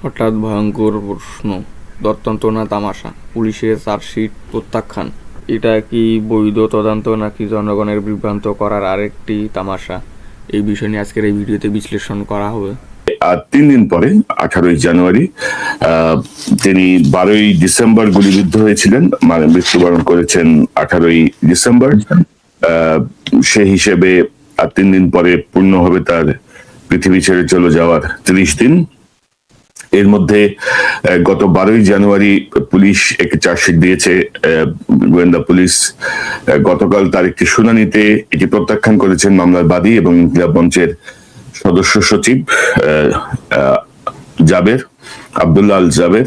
হঠাৎ ভয়ঙ্কর প্রশ্ন, তদন্ত না তামাশা, পুলিশের চার্জশিট প্রত্যাখ্যান। এটা কি বৈধ তদন্ত নাকি জনগণের বিভ্রান্ত করার আরেকটি তামাশা? এই বিষয় নিয়ে আজকের এই ভিডিওতে বিশ্লেষণ করা হবে। আর 3 দিন পরে 18ই জানুয়ারি তিনি 12ই ডিসেম্বর গুলিবিদ্ধ হয়েছিলেন, মানে মৃত্যুবরণ করেছেন 18ই ডিসেম্বর। সে হিসেবে আর 3 দিন পরে পূর্ণ হবে তার পৃথিবী ছেড়ে চলে যাওয়ার 30 দিন। এর মধ্যে গত 12ই জানুয়ারি পুলিশ একটি চার্জশিট দিয়েছে। গোয়েন্দা পুলিশ গতকাল তার একটি শুনানিতে এটি প্রত্যাখ্যান করেছেন মামলার বাদী এবং ইনকিলাব মঞ্চের সদস্য সচিব জাবের, আব্দুল্লাহ আল জাবের।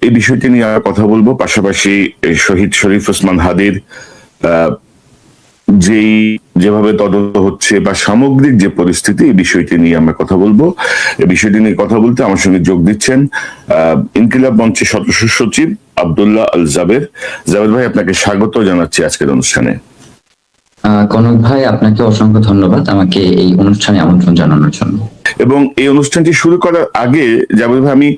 এই বিষয়টি নিয়ে কথা বলবো, পাশাপাশি শহীদ শরীফ ওসমান হাদির যেভাবে তদন্ত হচ্ছে বা সামগ্রিক যে পরিস্থিতি, এই বিষয়টি নিয়ে আমরা কথা বলবো। এই বিষয়টি নিয়ে কথা বলতে আমার সঙ্গে যোগ দিচ্ছেন ইনকিলাব মঞ্চের সদস্য সচিব আব্দুল্লাহ আল জাবের। জাবের ভাই, আপনাকে স্বাগত জানাচ্ছি আজকের অনুষ্ঠানে। কনক ভাই, আপনাকে অসংখ্য ধন্যবাদ আমাকে এই অনুষ্ঠানে আমন্ত্রণ জানানোর জন্য। এবং এই অনুষ্ঠানটি শুরু করার আগে জাবের ভাই, আমি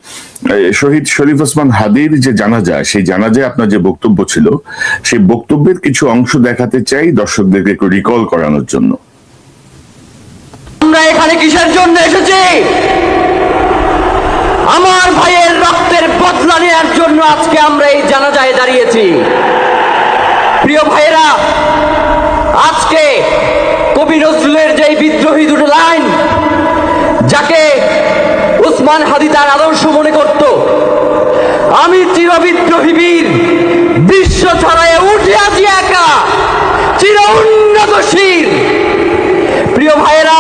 শহীদ শরীফ ওসমান হাদির যে জানাজা, সেই জানাজায় আপনার যে বক্তব্য ছিল, সেই বক্তব্যের কিছু অংশ দেখাতে চাই দর্শকদেরকে একটু রিকল করানোর জন্য। আমরা এখানে কিসের জন্য এসেছি? আমার ভাইয়ের রক্তের বদলা নেওয়ার জন্য আজকে আমরা এই জানাজায় দাঁড়িয়েছি। প্রিয় ভাইয়েরা, আজকে কবি নজরুলের যে বিদ্রোহী দুটো লাইন, যাকে ওসমান হাদি তার আদর্শ মনে করত, আমি চিরবিদ্রোহী বীর, বিশ্ব ছড়ায় উঠে আছি একা, চির উন্নত শির। প্রিয় ভাইয়েরা,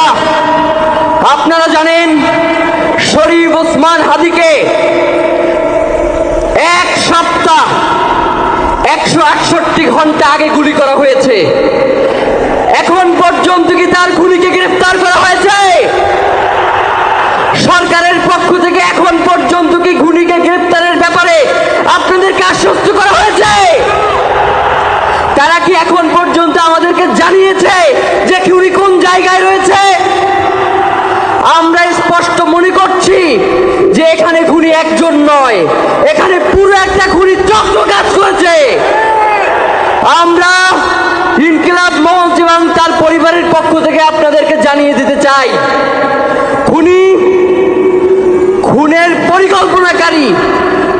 আপনারা জানেন শরীফ ওসমান হাদিকে এক সপ্তাহ 168 ঘন্টা আগে গুলি করা হয়েছে। এখন পর্যন্ত কি তার খুনিকে গ্রেফতার করা হয়েছে? সরকারের পক্ষ থেকে এখন পর্যন্ত কি খুনিকে গ্রেফতারের ব্যাপারে আপনাদেরকে আশ্বস্ত করা হয়েছে? তারা কি এখন পর্যন্ত আমাদেরকে জানিয়েছে যে খুনি কোন জায়গায় রয়েছে? আমরা স্পষ্ট মনে করছি যে এখানে খুনি একজন নয়, এখানে পুরো একটা খুনি চক্র কাজ করেছে। আমরা ইনকিলাব মঞ্চ এবং তার পরিবারের পক্ষ থেকে আপনাদেরকে জানিয়ে দিতে চাই, খুনের পরিকল্পনাকারী,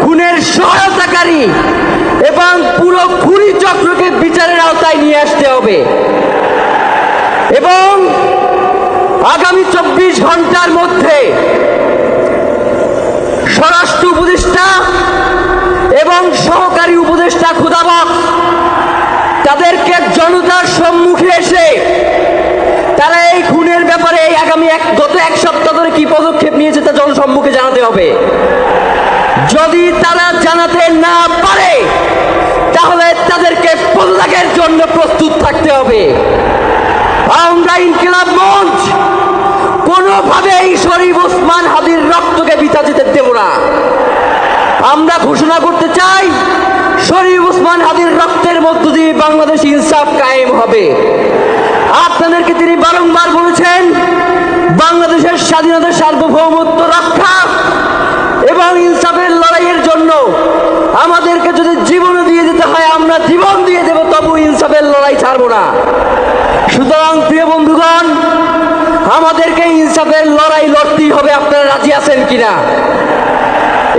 খুনের সহায়তাকারী এবং পুরো খুনি চক্রকে বিচারের আওতায় নিয়ে আসতে হবে এবং আগামী 24 ঘন্টার মধ্যে স্বরাষ্ট্র উপদেষ্টা এবং সহকারী উপদেষ্টা খুদাবক তাদেরকে জনতার সম্মুখে এসে তারা এই খুনের ব্যাপারে গত এক সপ্তাহ ধরে কি পদক্ষেপ নিয়েছে তা জনসম্মুখে জানাতে হবে। যদি তারা জানাতে না পারে তাহলে তাদেরকে পদত্যাগের জন্য প্রস্তুত থাকতে হবে। আমরা ইনকিলাব মঞ্চ কোনোভাবেই শরীফ ওসমান হাদির রক্তকে বৃথা যেতে দেব না। আমরা ঘোষণা করতে চাই, শরীফ ওসমান হাদির রক্তের মধ্য দিয়ে বাংলাদেশ ইনসাফ কায়েম হবে। আপনাদেরকে তিনি বারংবার বলেছেন, বাংলাদেশের স্বাধীনতা, সার্বভৌমত্ব রক্ষা এবং ইনসাফের লড়াইয়ের জন্য আমাদেরকে যদি জীবনও দিয়ে দিতে হয় আমরা জীবন দিয়ে দেব, তবু ইনসাফের লড়াই ছাড়ব না। সুতরাং প্রিয় বন্ধুগণ, আমাদেরকে ইনসাফের লড়াই লড়তেই হবে। আপনারা রাজি আছেন কিনা?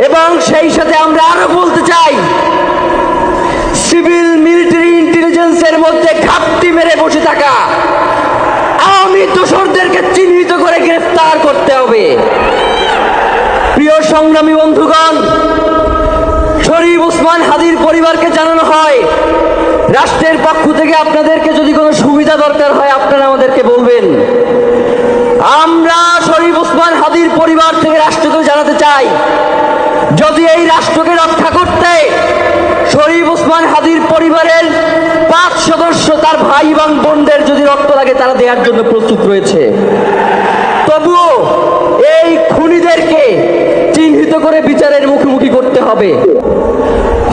এবং সেই সাথে আমরা আরো বলতে চাই, সিভিল মিলিটারি ইন্টেলিজেন্সের মধ্যে ঘাপটি মেরে বসে থাকা আওয়ামী দোসরদেরকে চিহ্নিত করে গ্রেফতার করতে হবে। প্রিয় সংগ্রামী বন্ধুগণ, শরীফ ওসমান হাদির পরিবারকে জানানো হয়, রাষ্ট্রের পক্ষ থেকে আপনাদেরকে যদি কোনো সুবিধা দরকার হয় আপনারা আমাদেরকে বলবেন। আমরা শরীফ ওসমান হাদির পরিবার থেকে রাষ্ট্রকে জানাতে চাই, যদি এই রাষ্ট্রকে রক্ষা করতে শরীফ ওসমান হাদির পরিবারের 5 সদস্য, তার ভাই এবং বোনদের যদি রক্ত লাগে তারা দেওয়ার জন্য প্রস্তুত রয়েছে। তবুও এই খুনিদেরকে চিহ্নিত করে বিচারের মুখোমুখি করতে হবে।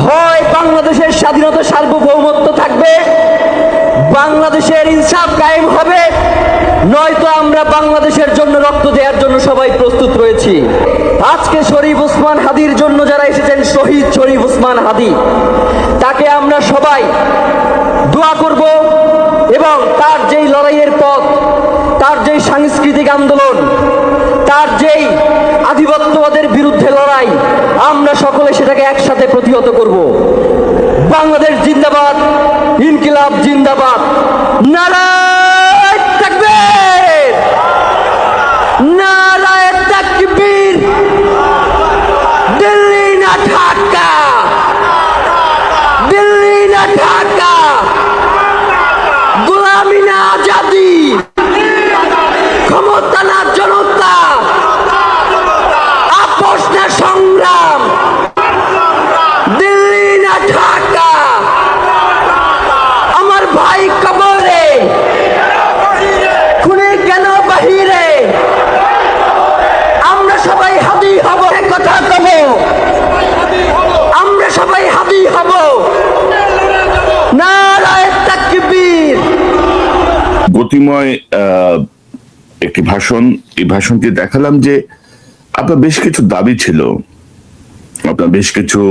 হয় বাংলাদেশের স্বাধীনতা, সার্বভৌমত্ব থাকবে, বাংলাদেশের ইনসাফ কায়েম হবে, নয়তো আমরা বাংলাদেশের জন্য রক্ত দেওয়ার জন্য সবাই প্রস্তুত রয়েছি। আজকে শরীফ ওসমান হাদির জন্য যারা এসেছেন, শহীদ শরীফ ওসমান হাদি, তাকে আমরা সবাই দোয়া করব এবং তার যেই লড়াইয়ের পথ, তার যেই সাংস্কৃতিক আন্দোলন, তার যেই আধিপত্যবাদের বিরুদ্ধে লড়াই, আমরা সকলে সেটাকে একসাথে প্রতিহত করব। বাংলাদেশ জিন্দাবাদ, ইনকিলাব জিন্দাবাদ, নারায়ে তাকবীর, নারায়ে তাকবীর। দিল্লি না ঢাকা, দিল্লি না ঢাকা, গোলামি না আজাদি, ক্ষমতা না জনতা, আপোষ না সংগ্রাম, দিল্লি না ঢাকা। আমার ভাই কবরে, খুনে কেন বাহিরে, আমরা সবাই হাদি হব, কথা কব, আমরা সবাই হাদি হব। নারায়ে তাকবীর। গতিময় একটি ভাষণ। এই ভাষণটি দেখালাম যে আপনার বেশ কিছু দাবি ছিল, আপনার বেশ কিছু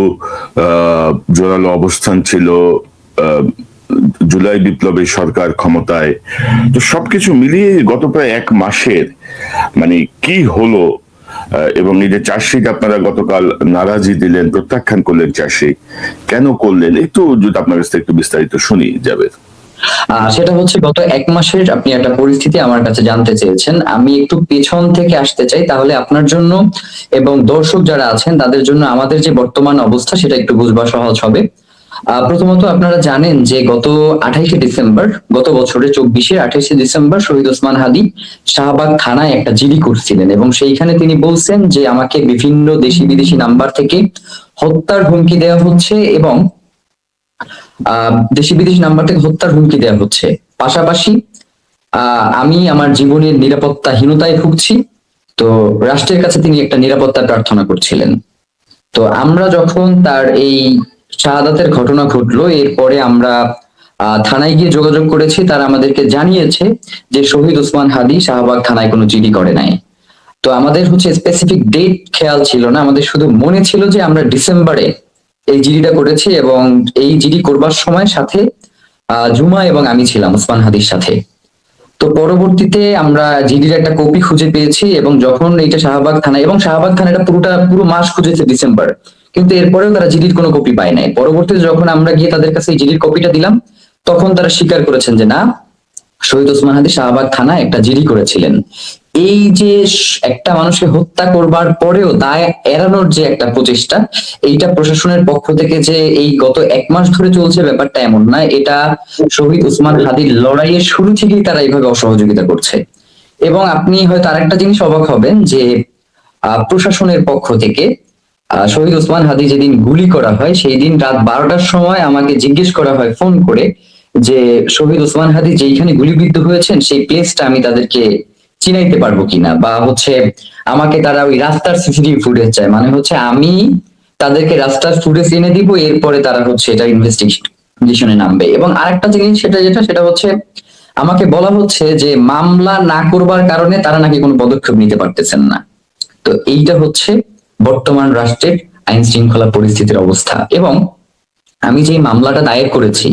জোরালো অবস্থান ছিল, জুলাই বিপ্লবের সরকার ক্ষমতায়, তো সবকিছু মিলিয়ে গত প্রায় এক মাসের মানে কি হলো, এবং এই যে চার্জশিট আপনারা গতকাল নারাজি দিলেন, প্রত্যাখ্যান করলেন চার্জশিট, কেন করলেন, একটু যদি আপনার কাছ থেকে একটু বিস্তারিত শুনি যাবে। সেটা হচ্ছে গত এক মাসের আপনি একটা পরিস্থিতি আমার কাছে জানতে চেয়েছেন। আমি একটু পেছন থেকে আসতে চাই, তাহলে আপনার জন্য এবং দর্শক যারা আছেন তাদের জন্য আমাদের যে বর্তমান অবস্থা সেটা একটু বুঝবা সহজ হবে। প্রথমত আপনারা জানেন যে গত 28শে ডিসেম্বর, গত বছরের 28শে ডিসেম্বর শহীদ ওসমান হাদি শাহবাগ থানায় একটা জিডি করছিলেন এবং সেইখানে তিনি বলছেন যে আমাকে বিভিন্ন দেশি বিদেশি নাম্বার থেকে হত্যার হুমকি দেওয়া হচ্ছে এবং দেশি বিদেশি নাম্বার থেকে হত্যার হুমকি দেওয়া হচ্ছে, পাশাপাশি আমি আমার জীবনের নিরাপত্তাহীনতায় ভুগছি। তো রাষ্ট্রের কাছে তিনি একটা নিরাপত্তা প্রার্থনা করছিলেন। তো আমরা যখন তার এই শাহাদাতের ঘটনা ঘটলো, এরপরে আমরা থানায় গিয়ে যোগাযোগ করেছি, তারা আমাদেরকে জানিয়েছে যে শহীদ ওসমান হাদি শাহবাগ থানায় কোনো জিডি করে নাই। তো আমাদের হচ্ছে স্পেসিফিক ডেট খেয়াল ছিল না, আমাদের শুধু মনে ছিল যে আমরা ডিসেম্বরে এই জিডিটা করেছি এবং এই জিডি করবার সময় সাথে জুমা এবং আমি ছিলাম ওসমান হাদির সাথে। তো পরবর্তীতে আমরা জিডির একটা কপি খুঁজে পেয়েছি এবং যখন এইটা শাহবাগ থানা, এবং শাহবাগ থানা এটা পুরো মাস খুঁজেছে ডিসেম্বর, কিন্তু এরপরেও তারা জিডির কোনো কপি পায় নাই। পরবর্তীতে যখন আমরা গিয়ে তাদের কাছে এই জিডির কপিটা দিলাম, তখন তারা স্বীকার করেছেন যে না, শহীদ ওসমান হাদি শাহবাগ থানায় একটা জিডি করেছিলেন। এই যে একটা মানুষকে হত্যা করবার পরেও দায় এড়ানোর যে একটা প্রচেষ্টা, এইটা প্রশাসনের পক্ষ থেকে যে এই গত এক মাস ধরে চলছে ব্যাপারটা এমন না, এটা শহীদ ওসমান হাদির লড়াইয়ের শুরু থেকেই তারা এইভাবে অসহযোগিতা করছে। এবং আপনি হয়তো আরেকটা জিনিস অবাক হবেন যে প্রশাসনের পক্ষ থেকে শহীদ ওসমান হাদি যেদিন গুলি করা হয় সেই দিন রাত 12টার সময় আমাকে জিজ্ঞেস করা হয় ফোন করে যে শহীদ ওসমান হাদি যেইখানে গুলিবিদ্ধ হয়েছেন সেই প্লেসটা আমি তাদেরকে চিনাইতে পারবো কিনা, বা হচ্ছে আমাকে তারা ওই রাস্তার সিসিটিভি ফুটেজ চায়, মানে হচ্ছে আমি তাদেরকে রাস্তার ফুটেজ এনে দিব, এরপরে তারা হচ্ছে এটা ইনভেস্টিগেশনে নামবে। এবং আরেকটা জিনিস সেটা হচ্ছে আমাকে বলা হচ্ছে যে মামলা না করবার কারণে তারা নাকি কোনো পদক্ষেপ নিতে পারতেছেন না। তো এইটা হচ্ছে বর্তমান রাষ্ট্রের আইন শৃঙ্খলা পরিস্থিতির অবস্থা। এবং আমি যে মামলাটা দায়ের করেছি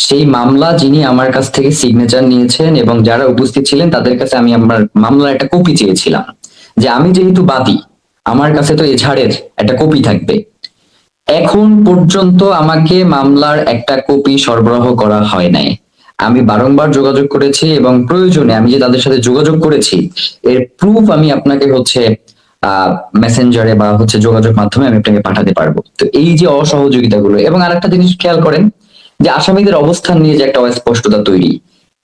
সেই মামলা যিনি আমার কাছ থেকে সিগনেচার নিয়েছেন এবং যারা উপস্থিত ছিলেন তাদের কাছে আমি আমার মামলার একটা কপি চেয়েছিলাম, যে আমি যেহেতু বাদী আমার কাছে তো এজাহারের একটা কপি থাকবে। এখন পর্যন্ত আমাকে মামলার একটা কপি সরবরাহ করা হয় নাই। আমি বারংবার যোগাযোগ করেছি এবং প্রয়োজনে আমি যে তাদের সাথে যোগাযোগ করেছি এর প্রুফ আমি আপনাকে হচ্ছে মেসেঞ্জারে বা হচ্ছে যোগাযোগ মাধ্যমে আমি আপনাকে পাঠাতে পারবো। তো এই যে অসহযোগিতাগুলো, এবং আরেকটা জিনিস খেয়াল করেন যে আসামিদের অবস্থান নিয়ে যে একটা অস্পষ্টতা তৈরি,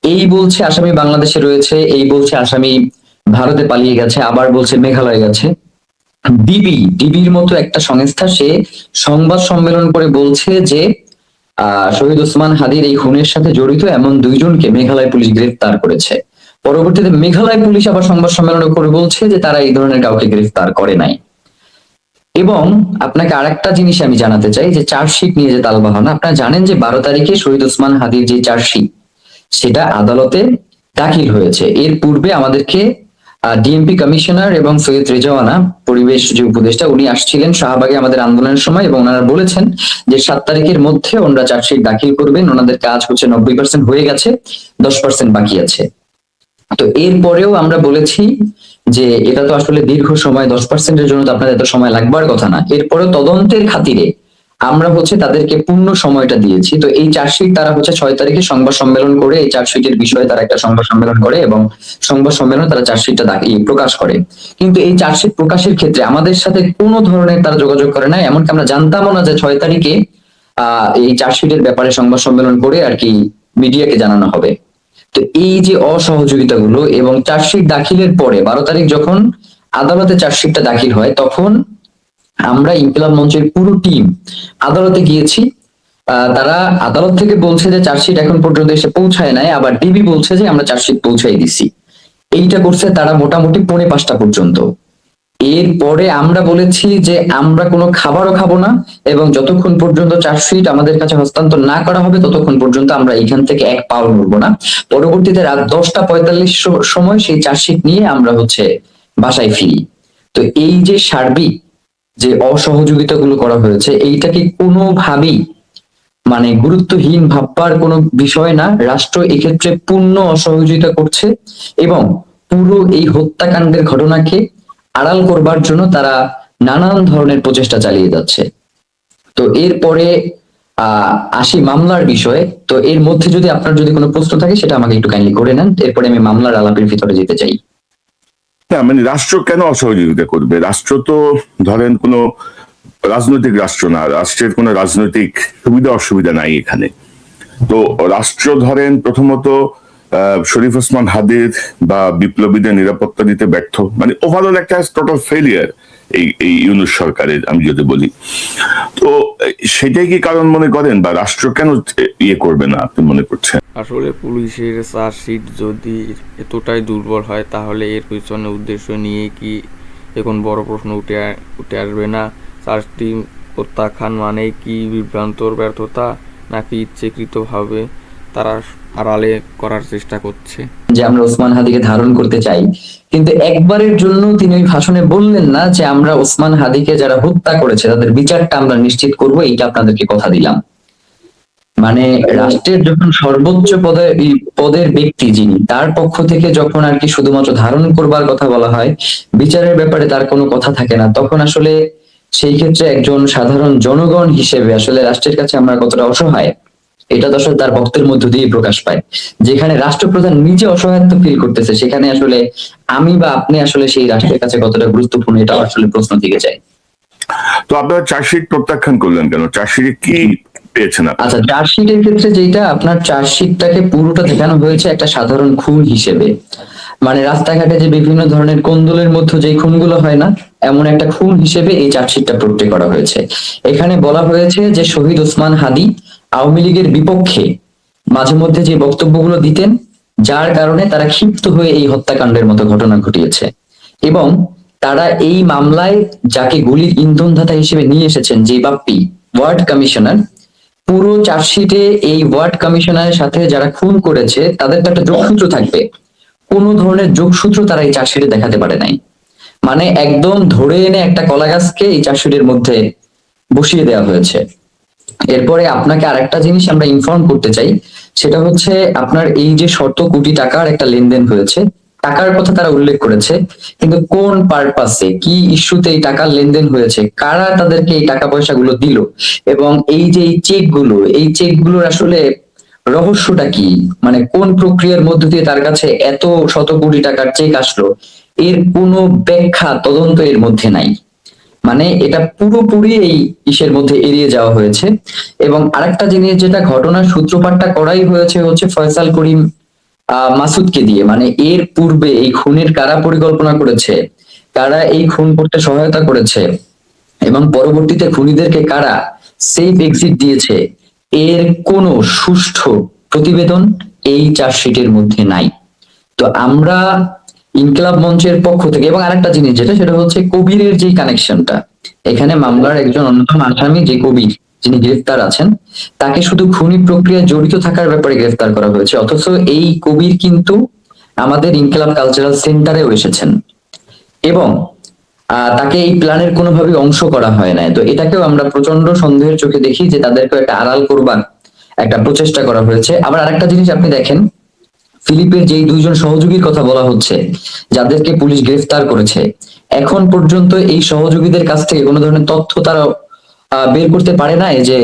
এই বলছে আসামি বাংলাদেশে রয়েছে, এই বলছে আসামি ভারতে পালিয়ে গেছে, আবার বলছে মেঘালয়ে গেছে। ডিবির মতো একটা সংস্থা সে সংবাদ সম্মেলন করে বলছে যে শহীদ ওসমান হাদির এই খুনের সাথে জড়িত এমন 2 জনকে মেঘালয় পুলিশ গ্রেফতার করেছে। পরবর্তীতে মেঘালয় পুলিশ আবার সংবাদ সম্মেলন করে বলছে যে তারা এই ধরনের কাউকে গ্রেফতার করে নাই। এবং আপনাকে আরেকটা জিনিস আমি জানাতে চাই যে চার্জশিট নিয়ে যে তালবাহানা, আপনারা জানেন যে 12 তারিখে শহীদ ওসমান হাদির যে চার্জশিট সেটা আদালতে দাখিল হয়েছে। এর পূর্বে আমাদেরকে ডিএমপি কমিশনার এবং সৈয়দ রেজাওয়ানা পরিবেশ যে উপদেষ্টা উনি আসছিলেন শাহবাগে আমাদের আন্দোলনের সময়, এবং ওনারা বলেছেন যে 7 তারিখের মধ্যে ওনারা চার্জশিট দাখিল করবেন। ওনাদের কাজ হচ্ছে 90% হয়ে গেছে, 10% বাকি আছে। তো এরপরেও আমরা বলেছি যে এটা তো আসলে দীর্ঘ সময়, 10%-এর জন্য তো আপনাদের এত সময় লাগবার কথা না। এরপরেও তদন্তের খাতিরে আমরা হচ্ছে তাদেরকে পূর্ণ সময়টা দিয়েছি। তো এই চার্জশিট তারা হচ্ছে 6 তারিখে সংবাদ সম্মেলন করে এই চার্জশিটের বিষয়ে তারা একটা সংবাদ সম্মেলন করে এবং সংবাদ সম্মেলনে তারা চার্জশিটটা প্রকাশ করে। কিন্তু এই চার্জশিট প্রকাশের ক্ষেত্রে আমাদের সাথে কোনো ধরনের তারা যোগাযোগ করে না, এমনকি আমরা জানতামও না যে 6 তারিখে এই চার্জশিটের ব্যাপারে সংবাদ সম্মেলন করে আর কি মিডিয়াকে জানানো হবে। তো এই যে অসহযোগিতাগুলো, এবং চার্জশিট দাখিলের পরে 12 তারিখ যখন আদালতে চার্জশিটটা দাখিল হয়, তখন আমরা ইনকিলাব মঞ্চের পুরো টিম আদালতে গিয়েছি। তারা আদালত থেকে বলছে যে চার্জশিট এখন পর্যন্ত এসে পৌঁছায় নাই, আবার ডিবি বলছে যে আমরা চার্জশিট পৌঁছাই দিছি। এইটা করছে তারা মোটামুটি 4:45 পর্যন্ত। এরপরে আমরা বলেছি যে আমরা কোনো খাবারও খাবো না, এবং যতক্ষণ পর্যন্ত চার্জশিট আমাদের কাছে হস্তান্তর না করা হবে ততক্ষণ পর্যন্ত আমরা এখান থেকে এক পাও নড়বো না। পরবর্তীতে রাত 10:45 সময় সেই চার্জশিট নিয়ে আমরা হচ্ছে বাসায় ফিরি। তো এই যে সার্বিক যে অসহযোগিতা গুলো করা হয়েছে, এইটাকে কোনোভাবেই মানে গুরুত্বহীন ভাববার কোনো বিষয় না। রাষ্ট্র এক্ষেত্রে পূর্ণ অসহযোগিতা করছে এবং পুরো এই হত্যাকাণ্ডের ঘটনাকে আড়াল করবার জন্য তারা নানান ধরনের প্রচেষ্টা চালিয়ে যাচ্ছে। তো এরপরে আসি মামলার বিষয়ে। তো এর মধ্যে যদি আপনার যদি কোনো প্রশ্ন থাকে সেটা আমাকে একটু কাইন্ডলি করে নেন, এরপরে আমি মামলার আলাপের ভিতরে যেতে চাই। না মানে রাষ্ট্র কেন অসহযোগিতা করবে? রাষ্ট্র তো ধরেন কোনো রাজনৈতিক রাষ্ট্র না, রাষ্ট্রের কোনো রাজনৈতিক সুবিধা অসুবিধা নাই এখানে। তো রাষ্ট্র ধরেন প্রথমত শরীফ ওসমান হাদির বা বিপ্লবীদের নিরাপত্তা দিতে ব্যর্থ, মানে ওভারঅল একটা টোটাল ফেলিয়ার এই ইউনূস সরকারের, আমি যদি বলি। তো সেটাই কি কারণ মনে করেন, বা রাষ্ট্র কেন ইয়ে করবে না আপনি মনে করছেন? আসলে পুলিশের চার্জশিট যদি এতটাই দুর্বল হয় তাহলে এর পিছনে উদ্দেশ্য নিয়ে কি এখন বড় প্রশ্ন উঠে আসবে না? চার্জটি প্রত্যাখ্যান মানে কি বিভ্রান্তর ব্যর্থতা, নাকি ইচ্ছাকৃতভাবে তারা আড়ালে করার চেষ্টা করছে? যে আমরা ওসমান হাদিকে ধারণ করতে চাই, কিন্তু একবারের জন্য তিনি ওই ভাষণে বললেন না যে আমরা ওসমান হাদিকে যারা হত্যা করেছে তাদের বিচারটা আমরা নিশ্চিত করব, এইটা আপনাদেরকে কথা দিলাম। মানে রাষ্ট্রের যখন সর্বোচ্চ পদের ব্যক্তি যিনি, তার পক্ষ থেকে যখন আর কি শুধুমাত্র ধারণ করবার কথা বলা হয়, বিচারের ব্যাপারে তার কোনো কথা থাকে না, তখন আসলে সেই ক্ষেত্রে একজন সাধারণ জনগণ হিসেবে আসলে রাষ্ট্রের কাছে আমরা কতটা অসহায়, এটা তো আসলে তার বক্তব্যের মধ্য দিয়ে প্রকাশ পায়। যেখানে রাষ্ট্রপ্রধান নিজে অসহায়ত্ব ফিল করতেছে, সেখানে আসলে আমি বা আপনি আসলে সেই রাষ্ট্রের কাছে কতটা গুরুত্বপূর্ণ, এটা আসলে প্রশ্ন থেকে যায়। তো আপনারা চার্জশিট প্রত্যাখ্যান করলেন কেন? চার্জশিটে কি পেয়েছেন? আচ্ছা, চার্জশিটের ক্ষেত্রে যেটা আপনার চার্জশিটটাকে পুরোটা দেখানো হয়েছে একটা সাধারণ খুন হিসেবে, মানে রাস্তাঘাটে যে বিভিন্ন ধরনের কোন্দলের মধ্যে যে খুনগুলো হয় না, এমন একটা খুন হিসেবে এই চার্জশিটটা প্রত্যয় করা হয়েছে। এখানে বলা হয়েছে যে শহীদ ওসমান হাদি আওয়ামী লীগের বিপক্ষে মাঝে মধ্যে যে বক্তব্যগুলো দিতেন, যার কারণে তারা ক্ষিপ্ত হয়ে এই হত্যাকাণ্ডের মতো ঘটনা ঘটিয়েছে, এবং তারা এই মামলায় যাকে গুলির ইন্ধনদাতা হিসেবে নিয়ে এসেছেন, যে বাপ্পি ওয়ার্ড কমিশনার, পুরো চার্জশিটে এই ওয়ার্ড কমিশনারের সাথে যারা খুন করেছে তাদের তো একটা যোগসূত্র থাকবে, কোনো ধরনের যোগসূত্র তারা এই চার্জশিটে দেখাতে পারে নাই। মানে একদম ধরে এনে একটা কলা গাছকে এই চার্জশিটের মধ্যে বসিয়ে দেওয়া হয়েছে। এরপরে আপনাকে আরেকটা জিনিস আমরা ইনফর্ম করতে চাই, সেটা হচ্ছে আপনার এই যে শত কোটি টাকার একটা লেনদেন হয়েছে, টাকার কথা তারা উল্লেখ করেছে, কিন্তু কোন পারপাসে কি ইস্যুতে এই টাকার লেনদেন হয়েছে, কারা তাদেরকে এই টাকা পয়সাগুলো দিল, এবং এই যে এই চেকগুলোর আসলে রহস্যটা কি, মানে কোন প্রক্রিয়ার মধ্য দিয়ে তার কাছে এত শত কোটি টাকার চেক আসলো, এর কোনো ব্যাখ্যা তদন্ত এর মধ্যে নাই। মানে এটা পুরোপুরি এই ইসের মধ্যে এড়িয়ে যাওয়া হয়েছে। এবং আরেকটা জিনিস, যেটা ঘটনার সূত্রপাতটা করাই হয়েছে হচ্ছে ফয়সাল করিম মাসুদকে দিয়ে। মানে এর পূর্বে এই খুনের কারা পরিকল্পনা করেছে, কারা এই খুন করতে সহায়তা করেছে, এবং পরবর্তীতে খুনিদেরকে কারা সেফ এক্সিট দিয়েছে, এর কোনো সুষ্ঠু প্রতিবেদন এই চার্জশিটের মধ্যে নাই। তো আমরা ইনকিলাব মঞ্চের পক্ষ থেকে, এবং আরেকটা জিনিস যেটা, সেটা হচ্ছে কবিরের যে কানেকশনটা, এখানে মামলার একজন অন্যতম আসামি যে কবির, যিনি গ্রেফতার আছেন, তাকে শুধু খুনি প্রক্রিয়ায় জড়িত থাকার ব্যাপারে গ্রেফতার করা হয়েছে, অথচ এই কবির কিন্তু আমাদের ইনকিলাব কালচারাল সেন্টারেও এসেছেন এবং তাকে এই প্ল্যানের কোনোভাবেই অংশ করা হয় নাই। তো এটাকেও আমরা প্রচন্ড সন্দেহের চোখে দেখি যে তাদেরকে একটা আড়াল করবার একটা প্রচেষ্টা করা হয়েছে। আবার আরেকটা জিনিস আপনি দেখেন, ফিলিপের যেই দুইজন সহযোগীর কথা বলা হচ্ছে যাদেরকে পুলিশ গ্রেফতার করেছে, এখন পর্যন্ত এই সহযোগীদের কাছ থেকে কোনো ধরনের তথ্য তারা বের করতে পারে না যে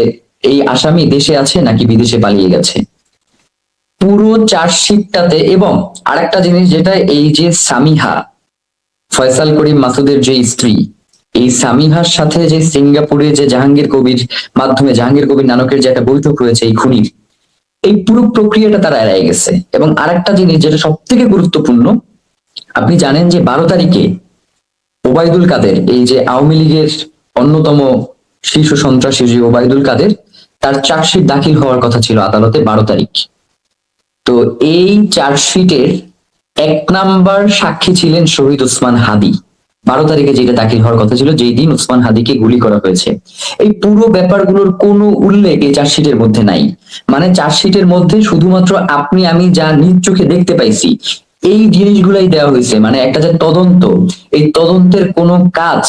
এই আসামি দেশে আছে নাকি বিদেশে পালিয়ে গেছে। পুরো চার্জশিটটাতে এবং আরেকটা জিনিস যেটা, এই যে সামিহা, ফয়সাল করিম মাসুদের যে স্ত্রী, এই সামিহার সাথে যে সিঙ্গাপুরে যে জাহাঙ্গীর কবির মাধ্যমে জাহাঙ্গীর কবির নানকের যে একটা বৈঠক হয়েছে এই খুনির, এই পুরো প্রক্রিয়াটা তারা এড়াই গেছে। এবং আরেকটা জিনিস যেটা সব থেকে গুরুত্বপূর্ণ, আপনি জানেন যে 12 তারিখে ওবায়দুল কাদের, এই যে আওয়ামী লীগের অন্যতম শীর্ষ সন্ত্রাসী যে ওবায়দুল কাদের, তার চার্জশিট দাখিল হওয়ার কথা ছিল আদালতে 12 তারিখ। তো এই চার্জশিটের 1 নাম্বার সাক্ষী ছিলেন শহীদ ওসমান হাদি। 12 তারিখে যেটা দাখিল হওয়ার কথা ছিল, যেই দিন ওসমান হাদিকে গুলি করা হয়েছে। এই পুরো ব্যাপারগুলোর কোনো উল্লেখ এই চার্জশিটের মধ্যে নাই। মানে চার্জশিটের মধ্যে শুধুমাত্র আপনি আমি যা নিজ চোখে দেখতে পাইছি এই জিনিসগুলাই দেওয়া হয়েছে। মানে একটা যে তদন্ত, এই তদন্তের কোনো কাজ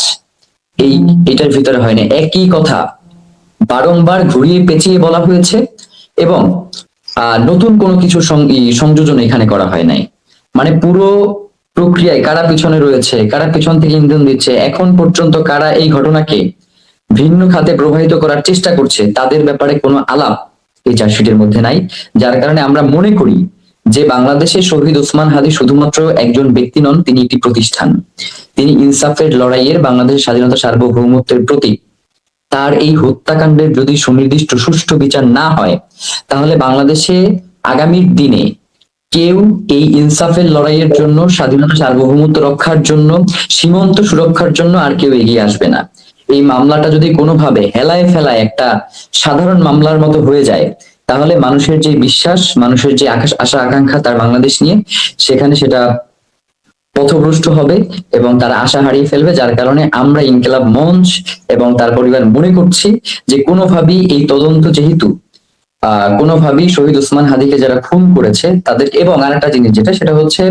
এটার ভিতরে হয় না। একই কথা বারংবার ঘুরিয়ে পেঁচিয়ে বলা হয়েছে এবং নতুন কোনো কিছু সংযোজন এখানে করা হয় নাই। মানে পুরো প্রক্রিয়ায় কারা পিছনে রয়েছে, কারা পিছন থেকে ইন্ধন দিচ্ছে, এখন পর্যন্ত কারা এই ঘটনাকে ভিন্ন খাতে প্রবাহিত করার চেষ্টা করছে, তাদের ব্যাপারে কোনো আলাপ এই চার্জশিটের মধ্যে নাই। যার কারণে আমরা মনে করি যে বাংলাদেশে শহীদ ওসমান হাদি শুধুমাত্র একজন ব্যক্তি নন, তিনি একটি প্রতিষ্ঠান। তিনি ইনসাফের লড়াইয়ের, বাংলাদেশের স্বাধীনতা সার্বভৌমত্বের প্রতীক। তার এই হত্যাকাণ্ডের যদি সুনির্দিষ্ট সুষ্ঠু বিচার না হয়, তাহলে বাংলাদেশে আগামীর দিনে কেউ এই ইনসাফের লড়াইয়ের জন্য, স্বাধীনতা সার্বভৌমত্ব রক্ষার জন্য, সীমান্ত সুরক্ষার জন্য আর কেউ এগিয়ে আসবে না। এই মামলাটা যদি কোনোভাবে হেলায় ফেলায় একটা সাধারণ মামলার মতো হয়ে যায়, তাহলে মানুষের যে বিশ্বাস, মানুষের যে আশা আকাঙ্ক্ষা তার বাংলাদেশ নিয়ে, সেখানে সেটা পথভ্রষ্ট হবে এবং তারা আশা হারিয়ে ফেলবে। যার কারণে আমরা ইনকিলাব মঞ্চ এবং তার পরিবার মনে করছি যে কোনোভাবেই এই তদন্ত, যেহেতু কোনোভাবেই শহীদ ওসমান হাদিকে যারা খুন করেছে তাদের, এবং আরেকটা জিনিস যেটা, সেটা হচ্ছে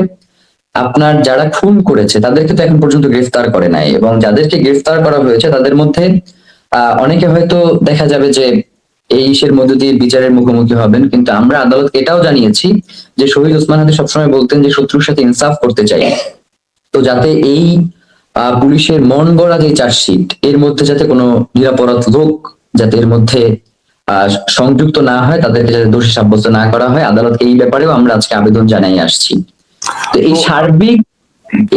আপনার যারা খুন করেছে তাদেরকে তো এখন পর্যন্ত গ্রেফতার করে নাই, এবং যাদেরকে গ্রেফতার করা হয়েছে তাদের মধ্যে অনেকে হয়তো দেখা যাবে যে এই ইসের মধ্যে দিয়ে বিচারের মুখোমুখি হবেন। কিন্তু আমরা আদালতকে এটাও জানিয়েছি যে শহীদ ওসমান হাদি সবসময় বলতেন যে শত্রুর সাথে ইনসাফ করতে চাই। তো যাতে এই পুলিশের মন গড়া যে চার্জশিট, এর মধ্যে যাতে কোনো নিরাপরাধ লোক যাতে এর মধ্যে সংযুক্ত না হয়, তাদেরকে যাতে দোষী সাব্যস্ত না করা হয়, আদালতকে এই ব্যাপারেও আমরা আজকে আবেদন জানাই আসছি। তো এই সার্বিক,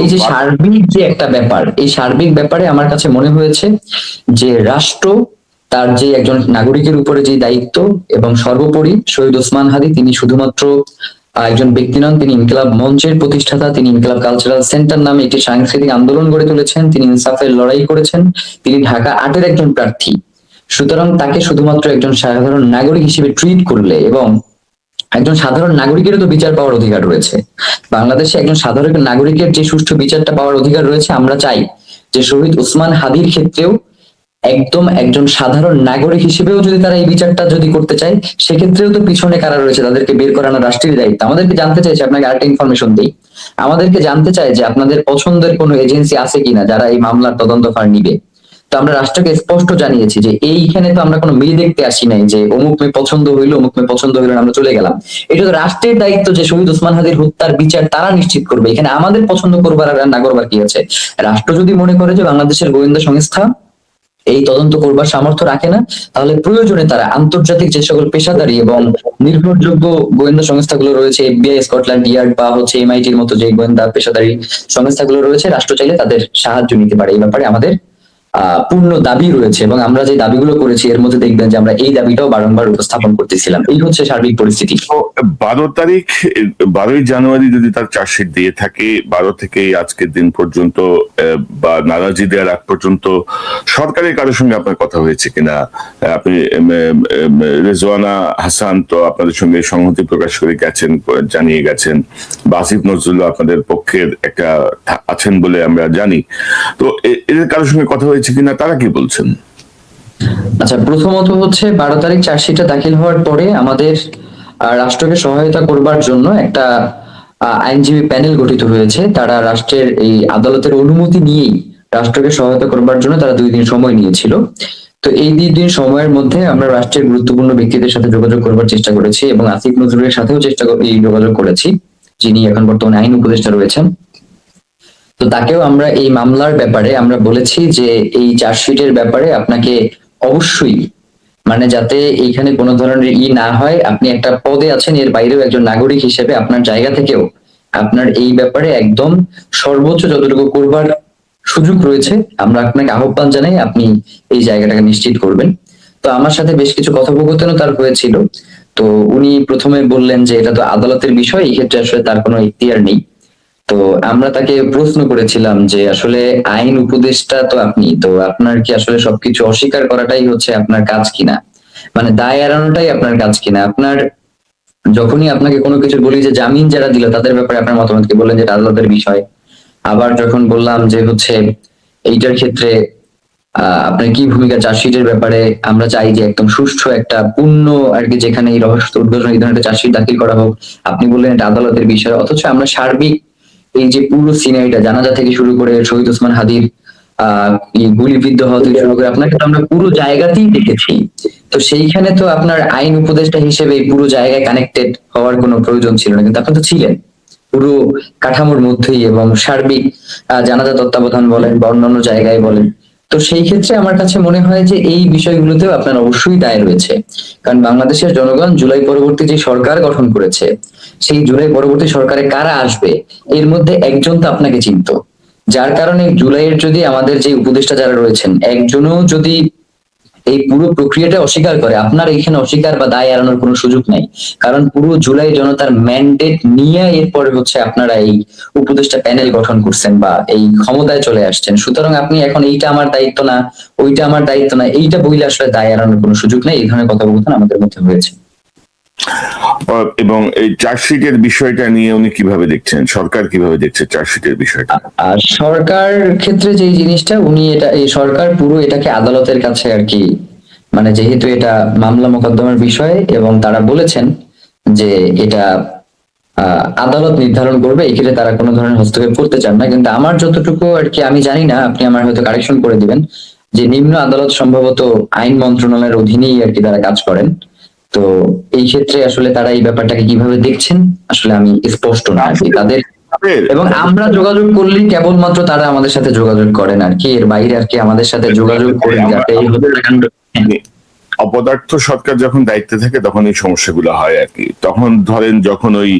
এই যে সার্বিক যে একটা ব্যাপার, এই সার্বিক ব্যাপারে আমার কাছে মনে হয়েছে যে রাষ্ট্র তার যে একজন নাগরিকের উপরে যে দায়িত্ব, এবং সর্বোপরি শহীদ ওসমান হাদি তিনি শুধুমাত্র একজন ব্যক্তি নন, তিনি ইনকিলাব মঞ্চের প্রতিষ্ঠাতা। তিনি ইনকিলাব কালচারাল সেন্টার নামে একটি সাংস্কৃতিক আন্দোলন গড়ে তুলেছেন, তিনি ইনসাফের লড়াই করেছেন, তিনি ঢাকা 8-এর একজন প্রার্থী। সুতরাং তাকে শুধুমাত্র একজন সাধারণ নাগরিক হিসেবে ট্রিট করলে, এবং একজন সাধারণ নাগরিকেরও তো বিচার পাওয়ার অধিকার রয়েছে। বাংলাদেশে একজন সাধারণ নাগরিকের যে সুষ্ঠু বিচারটা পাওয়ার অধিকার রয়েছে, আমরা চাই যে শহীদ ওসমান হাদির ক্ষেত্রেও একদম একজন সাধারণ নাগরিক হিসেবেও যদি তারা এই বিচারটা যদি করতে চায়, সেক্ষেত্রেও তো পিছনে কারা রয়েছে তাদেরকে বের করানো রাষ্ট্রের দায়িত্ব। আমাদেরকে জানতে চাইছে, আপনাকে আরেকটা ইনফরমেশন দিই, আমাদেরকে জানতে চায় যে আপনাদের পছন্দের কোনো এজেন্সি আছে কিনা যারা এই মামলার তদন্তভার নিবে। তো আমরা রাষ্ট্রকে স্পষ্ট জানিয়েছি যে এইখানে তো আমরা কোনো মেয়ে দেখতে আসি নাই যে অমুক মেয়ে পছন্দ হইলো, অমুক মেয়ে পছন্দ হইলো, আমরা চলে গেলাম। এটা তো রাষ্ট্রের দায়িত্ব যে শহীদ ওসমান হাদির হত্যার বিচার তারা নিশ্চিত করবে। এখানে আমাদের পছন্দ করবার আর না করবার কি আছে? রাষ্ট্র যদি মনে করে যে বাংলাদেশের গোয়েন্দা সংস্থা এই তদন্ত করবার সামর্থ্য রাখে না, তাহলে প্রয়োজনে তারা আন্তর্জাতিক যে সকল পেশাদারী এবং নির্ভরযোগ্য গোয়েন্দা সংস্থাগুলো রয়েছে, FBI, স্কটল্যান্ড ইয়ার্ড বা হচ্ছে MIT-র মতো যে গোয়েন্দা পেশাদারী সংস্থাগুলো রয়েছে, রাষ্ট্র চাইলে তাদের সাহায্য নিতে পারে। এই ব্যাপারে আমাদের পূর্ণ দাবি রয়েছে, এবং আমরা যে দাবিগুলো করেছি এর মধ্যে দেখবেন যে আমরা এই দাবিটাও বারংবার উপস্থাপন করতেছিলাম। এই হচ্ছে সার্বিক পরিস্থিতি। 12 জানুয়ারি যদি তার চার্জশিট দিয়ে থাকে, 12 থেকে আজকের দিন পর্যন্ত বা নারাজি দেওয়ার আগ পর্যন্ত সরকারের কারোর সঙ্গে আপনার কথা হয়েছে কিনা? আপনি রেজওয়ানা হাসান তো আপনাদের সঙ্গে সংহতি প্রকাশ করে গেছেন, জানিয়ে গেছেন, বা আসিফ নজরুল্লাহ আপনাদের পক্ষের একটা আছেন বলে আমরা জানি। তো এদের কারোর সঙ্গে কথা হয়েছে কিনা, তারা কি বলছেন? আচ্ছা, প্রথমত হচ্ছে 12 তারিখ চার্জশিটটা দাখিল হওয়ার পরে আমাদের রাষ্ট্রকে সহায়তা করবার জন্য একটা আইনজীবী প্যানেল গঠিত হয়েছে। তারা রাষ্ট্রের এই আদালতের অনুমতি নিয়েই রাষ্ট্রকে সহায়তা করবার জন্য তারা 2 দিন সময় নিয়েছিল। তো এই 2 দিন সময়ের মধ্যে আমরা রাষ্ট্রের গুরুত্বপূর্ণ ব্যক্তিদের সাথে যোগাযোগ করবার চেষ্টা করেছি এবং আসিফ নজরুলের সাথেও এই যোগাযোগ করেছি, যিনি এখন বর্তমানে আইন উপদেষ্টা রয়েছেন। তো তাকেও আমরা এই মামলার ব্যাপারে আমরা বলেছি যে এই চার্জশিটের ব্যাপারে আপনাকে অবশ্যই, মানে যাতে এইখানে কোনো ধরনের না হয়, আপনি একটা পদে আছেন, এর বাইরেও একজন নাগরিক হিসেবে আপনার জায়গা থেকেও আপনার এই ব্যাপারে একদম সর্বোচ্চ যতটুকু করবার সুযোগ রয়েছে আমরা আপনাকে আহ্বান জানাই, আপনি এই জায়গাটাকে নিশ্চিত করবেন। তো আমার সাথে বেশ কিছু কথোপকথনও তার হয়েছিল। তো উনি প্রথমে বললেন যে এটা তো আদালতের বিষয়, এই ক্ষেত্রে আসলে তার কোনো ইখতিয়ার নেই। তো আমরা তাকে প্রশ্ন করেছিলাম যে আসলে আইন উপদেষ্টা তো আপনি, তো আপনার কি আসলে সবকিছু অস্বীকার করাটাই হচ্ছে আপনার কাজ কিনা, মানে দায় এড়ানোটাই আপনার কাজ কিনা? আপনার যখনই আপনাকে কোনো কিছু বলি যে জামিন যারা দিল তাদের ব্যাপারে আপনার মতামত কি, বললেন যে এটা আদালতের বিষয়। আবার যখন বললাম যে হচ্ছে এইটার ক্ষেত্রে আপনার কি ভূমিকা চার্জশিটের ব্যাপারে, আমরা চাই যে একদম সুষ্ঠু একটা পূর্ণ আর কি, যেখানে এই রহস্য উদ্ঘাটন এই ধরনের একটা চার্জশিট দাখিল করা হোক। আপনি বললেন এটা আদালতের বিষয়, অথচ আমরা সার্বিক এই যে পুরো সিনারিটা, জানাজা থেকে শুরু করে শহীদ ওসমান হাদির গুলিবিদ্ধ হওয়া থেকে শুরু করে আপনাকে তো আমরা পুরো জায়গাতেই দেখেছি। তো সেইখানে তো আপনার আইন উপদেষ্টা হিসেবে এই পুরো জায়গায় কানেক্টেড হওয়ার কোনো প্রয়োজন ছিল না, কিন্তু আপনি তো ছিলেন পুরো কাঠামোর মধ্যেই এবং সার্বিক জানাজা তত্ত্বাবধান বলেন বা অন্যান্য জায়গায় বলেন। তো সেই ক্ষেত্রে আমার কাছে মনে হয় যে এই বিষয়গুলোতেও আপনার অবশ্যই দায় রয়েছে, কারণ বাংলাদেশের জনগণ জুলাই পরবর্তী যে সরকার গঠন করেছে, সেই জুলাই পরবর্তী সরকারে কারা আসবে এর মধ্যে একজন তো আপনাকে চিনতো, যার কারণে জুলাইয়ের যদি আমাদের যে উপদেষ্টা যারা রয়েছেন একজনও যদি এই পুরো প্রক্রিয়াটা অস্বীকার করে, আপনার এখানে অস্বীকার বা দায় এড়ানোর কোনো সুযোগ নাই, কারণ পুরো জুলাই জনতার ম্যান্ডেট নিয়ে এরপরে হচ্ছে আপনারা এই উপদেষ্টা প্যানেল গঠন করছেন বা এই ক্ষমতায় চলে আসছেন। সুতরাং আপনি এখন এইটা আমার দায়িত্ব না, ওইটা আমার দায়িত্ব না, এইটা বইলে আসলে দায় এড়ানোর কোনো সুযোগ নেই। এই ধরনের কথোপকথন আমাদের মধ্যে হয়েছে। এবং এই চার্জশিটের বিষয়টা নিয়ে উনি কিভাবে দেখছেন, সরকার কিভাবে দেখছে চার্জশিটের বিষয়টা? আর সরকার ক্ষেত্রে যে জিনিসটা, উনি এটা, এই সরকার পুরো এটাকে আদালতের কাছে আর কি, মানে যেহেতু এটা মামলা মোকদ্দমার বিষয় এবং তারা বলেছেন যে এটা আদালত নির্ধারণ করবে, এই ক্ষেত্রে তারা কোনো ধরনের হস্তক্ষেপ করতে চান না। কিন্তু আমার যতটুকু আর কি আমি জানি না, আপনি আমার হয়তো কারেকশন করে দিবেন, যে নিম্ন আদালত সম্ভবত আইন মন্ত্রণালয়ের অধীনেই আর কি তারা কাজ করেন। তো এই ক্ষেত্রে আসলে তারা এই ব্যাপারটাকে কিভাবে দেখছেন আসলে আমি স্পষ্ট না আর কি তাদের, এবং আমরা যোগাযোগ করলেই কেবলমাত্র তারা আমাদের সাথে যোগাযোগ করেন আর কি, এর বাইরে আর কি আমাদের সাথে যোগাযোগ করেন যাতে এই হত্যাকাণ্ড। অপদার্থ সরকার যখন দায়িত্বে থাকে তখন এই সমস্যাগুলো হয় আর কি। তখন ধরেন যখন ওই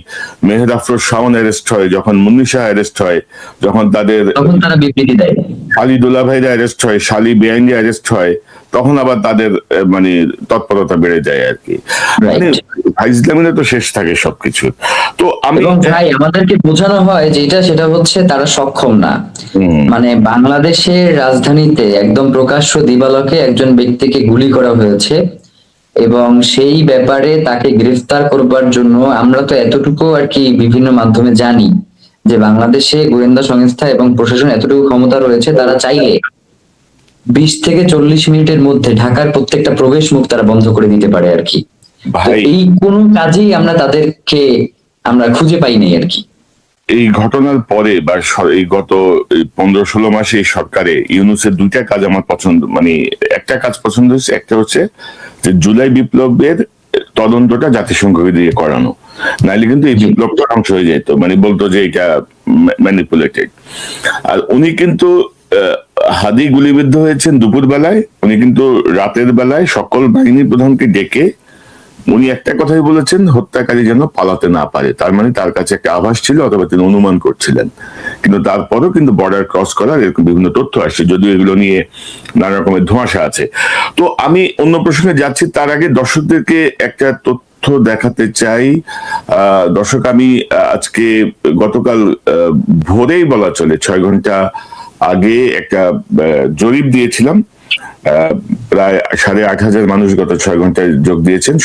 মেহের আফরোজ শাওন অ্যারেস্ট হয়, যখন মুন্নি শাহ অ্যারেস্ট হয়, যখন তাদের তখন তারা বিবৃতি দেয়, শালী দুলাভাইরা অ্যারেস্ট হয়, শালী বেআইনি অ্যারেস্ট হয়, তখন আবার তাদের মানে তৎপরতা বেড়ে যায় আর কি। মানে ফাইজলামিনে তো শেষ থাকে সবকিছু। তো আমি ভাই আমাদেরকে বোঝানো হয় যেটা, সেটা হচ্ছে তারা সক্ষম না। মানে বাংলাদেশের রাজধানীতে একদম প্রকাশ্য দিবালোকে একজন ব্যক্তিকে গুলি করা হয়েছে এবং সেই ব্যাপারে তাকে গ্রেফতার করবার জন্য আমরা তো এতটুকু আর কি বিভিন্ন মাধ্যমে জানি যে বাংলাদেশে গোয়েন্দা সংস্থা এবং প্রশাসন এতটুকু ক্ষমতা রয়েছে, তারা চাইলে 20 থেকে 40 মিনিটের মধ্যে ঢাকার প্রত্যেকটা প্রবেশ মুখ তারা বন্ধ করে দিতে পারে আর কি। এই কোন কাজেই আমরা তাদেরকে আমরা খুঁজে পাই নাই আর কি। এই ঘটনার পরে বা এই গত 15-16 মাসে এই সরকারে ইউনূসের 2টা কাজ আমার পছন্দ, মানে একটা কাজ পছন্দ হয়েছে, একটা হচ্ছে যে জুলাই বিপ্লবের তদন্তটা জাতিসংঘকে দিয়ে করানো, নাইলে কিন্তু এই বিপ্লবটা ধ্বংস হয়ে যেত, মানে বলতো যে এটা ম্যানিপুলেটেড। আর উনি কিন্তু হাদি গুলিবিদ্ধ হয়েছেন দুপুর বেলায়, উনি কিন্তু রাতের বেলায় সকল বাহিনী প্রধানকে ডেকে উনি একটা কথাই বলেছেন, হত্যাকারী যেন পালাতে না পারে। তার মানে তার কাছে একটা আভাস ছিল অথবা তিনি অনুমান করছিলেন, কিন্তু তারপরও কিন্তু বর্ডার ক্রস করার এরকম বিভিন্ন তথ্য আসছে, যদিও এগুলো নিয়ে নানা রকমের ধোঁয়াশা আছে। তো আমি অন্য প্রসঙ্গে যাচ্ছি, তার আগে দর্শকদেরকে একটা তথ্য দেখাতে চাই। দর্শক, আমি আজকে গতকাল ভোরেই বলা চলে 6 ঘন্টা আগে একটা জরিপ দিয়েছিলাম, প্রায় 8,500 মানুষ গত 6 ঘন্টায় যোগ দিয়েছেন।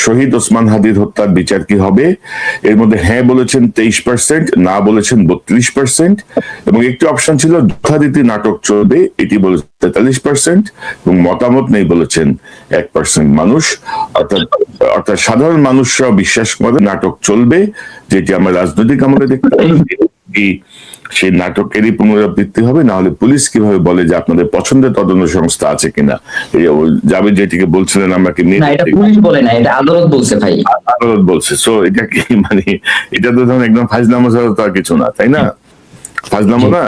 শহীদ ওসমান হাদির হত্যার বিচার কি হবে? এর মধ্যে হ্যাঁ বলেছেন 23%, না বলেছেন 32%, এবং একটি অপশন ছিল যথারীতি নাটক চলবে, এটি বলেছে 43%, এবং মতামত নেই বলেছেন 1% মানুষ। অর্থাৎ সাধারণ মানুষরা বিশ্বাস করে নাটক চলবে, যেটি আমরা রাজনৈতিক আমলে দেখতে পাই। সেই নাটকেরই পুনরাবৃত্তি হবে, না হলে পুলিশ কিভাবে বলে যে আপনাদের পছন্দের তদন্ত সংস্থা আছে কিনা? এই জাভেদ যেটিকে বলছিলেন আমরা কি না, এটা পুলিশ বলে না, এটা আদালত বলছে ভাই, আদালত বলছে। সো এটা কি মানে, এটা তো ধরুন একদম ফাজলামো ছাড়া তো আর কিছু না, তাই না? ফাজলামো না,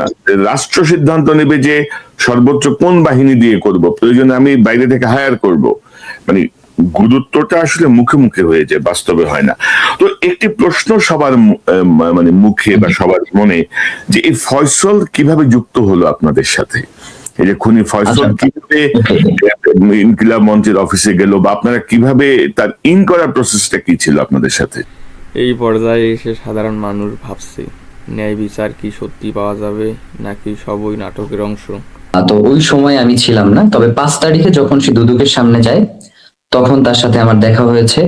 রাষ্ট্র সিদ্ধান্ত নেবে যে সর্বোচ্চ কোন বাহিনী দিয়ে করব, প্রয়োজনে আমি বাইরে থেকে হায়ার করব, মানে গুরুত্বটা আসলে মুখে মুখে হয়ে যায়, বাস্তবে হয় না। তো একটি প্রশ্ন সবার মানে মুখে বা সবার মনে, যে এই ফয়সল কিভাবে যুক্ত হলো আপনাদের সাথে? এই যে খুনি ফয়সল কিভাবে ইনকিলাব মঞ্চের অফিসে গেল, বা আপনারা কিভাবে তার ইন করার প্রসেসটা কি ছিল আপনাদের সাথে? এই পর্যায়ে এসে সাধারণ মানুষ ভাবছে ন্যায় বিচার কি সত্যি পাওয়া যাবে নাকি সবই নাটকের অংশ। তো ওই সময় আমি ছিলাম না, তবে 5 তারিখে যখন সে দুদকের সামনে যায় তখন তার সাথে আমার দেখা হয়েছে,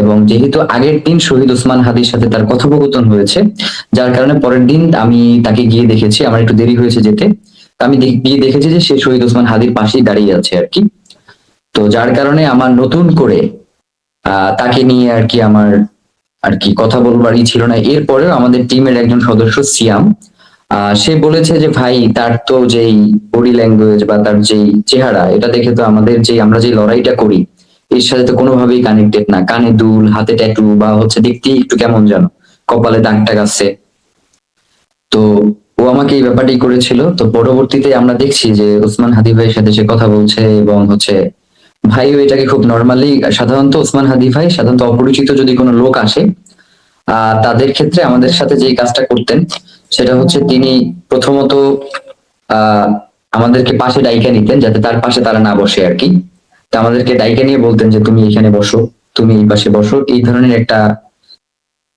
এবং যেহেতু আগের দিন শহীদ ওসমান হাদির সাথে তার কথোপকথন হয়েছে, যার কারণে পরের দিন আমি তাকে গিয়ে দেখেছি। আমার একটু দেরি হয়েছে যেতে, আমি গিয়ে দেখেছি যে সে শহীদ ওসমান হাদির পাশেই দাঁড়িয়ে আছে আর কি। তো যার কারণে আমার নতুন করে তাকে নিয়ে আর কি আমার আর কি কথা বলবারই ছিল না। এরপরেও আমাদের টিমের একজন সদস্য সিয়াম, সে বলেছে যে ভাই, তার তো যেই বডি ল্যাঙ্গুয়েজ বা তার যেই চেহারা, এটা দেখে তো আমরা যে লড়াইটা করি এর সাথে তো কোনোভাবেই কানেক্টেড না। কানে দুল, হাতে ট্যাটু, বা হচ্ছে দেখতে একটু কেমন যেন, কপালে দাগ টাগ আছে। তো ও আমাকে এই ব্যাপারটাই করেছিল। তো পরবর্তীতে আমরা দেখছি যে ওসমান হাদি ভাইয়ের সাথে সে কথা বলছে, এবং হচ্ছে ভাইও এটাকে খুব নর্মালি, সাধারণত ওসমান হাদি ভাই সাধারণত অপরিচিত যদি কোনো লোক আসে তাদের ক্ষেত্রে আমাদের সাথে যে কাজটা করতেন সেটা হচ্ছে তিনি প্রথমত আমাদেরকে পাশে ডাইকা নিতেন, যাতে তার পাশে তারা না বসে আর কি। তো আমাদেরকে ডাইকা নিয়ে বলতেন যে তুমি এখানে বসো, তুমি এই পাশে বসো, এই ধরনের একটা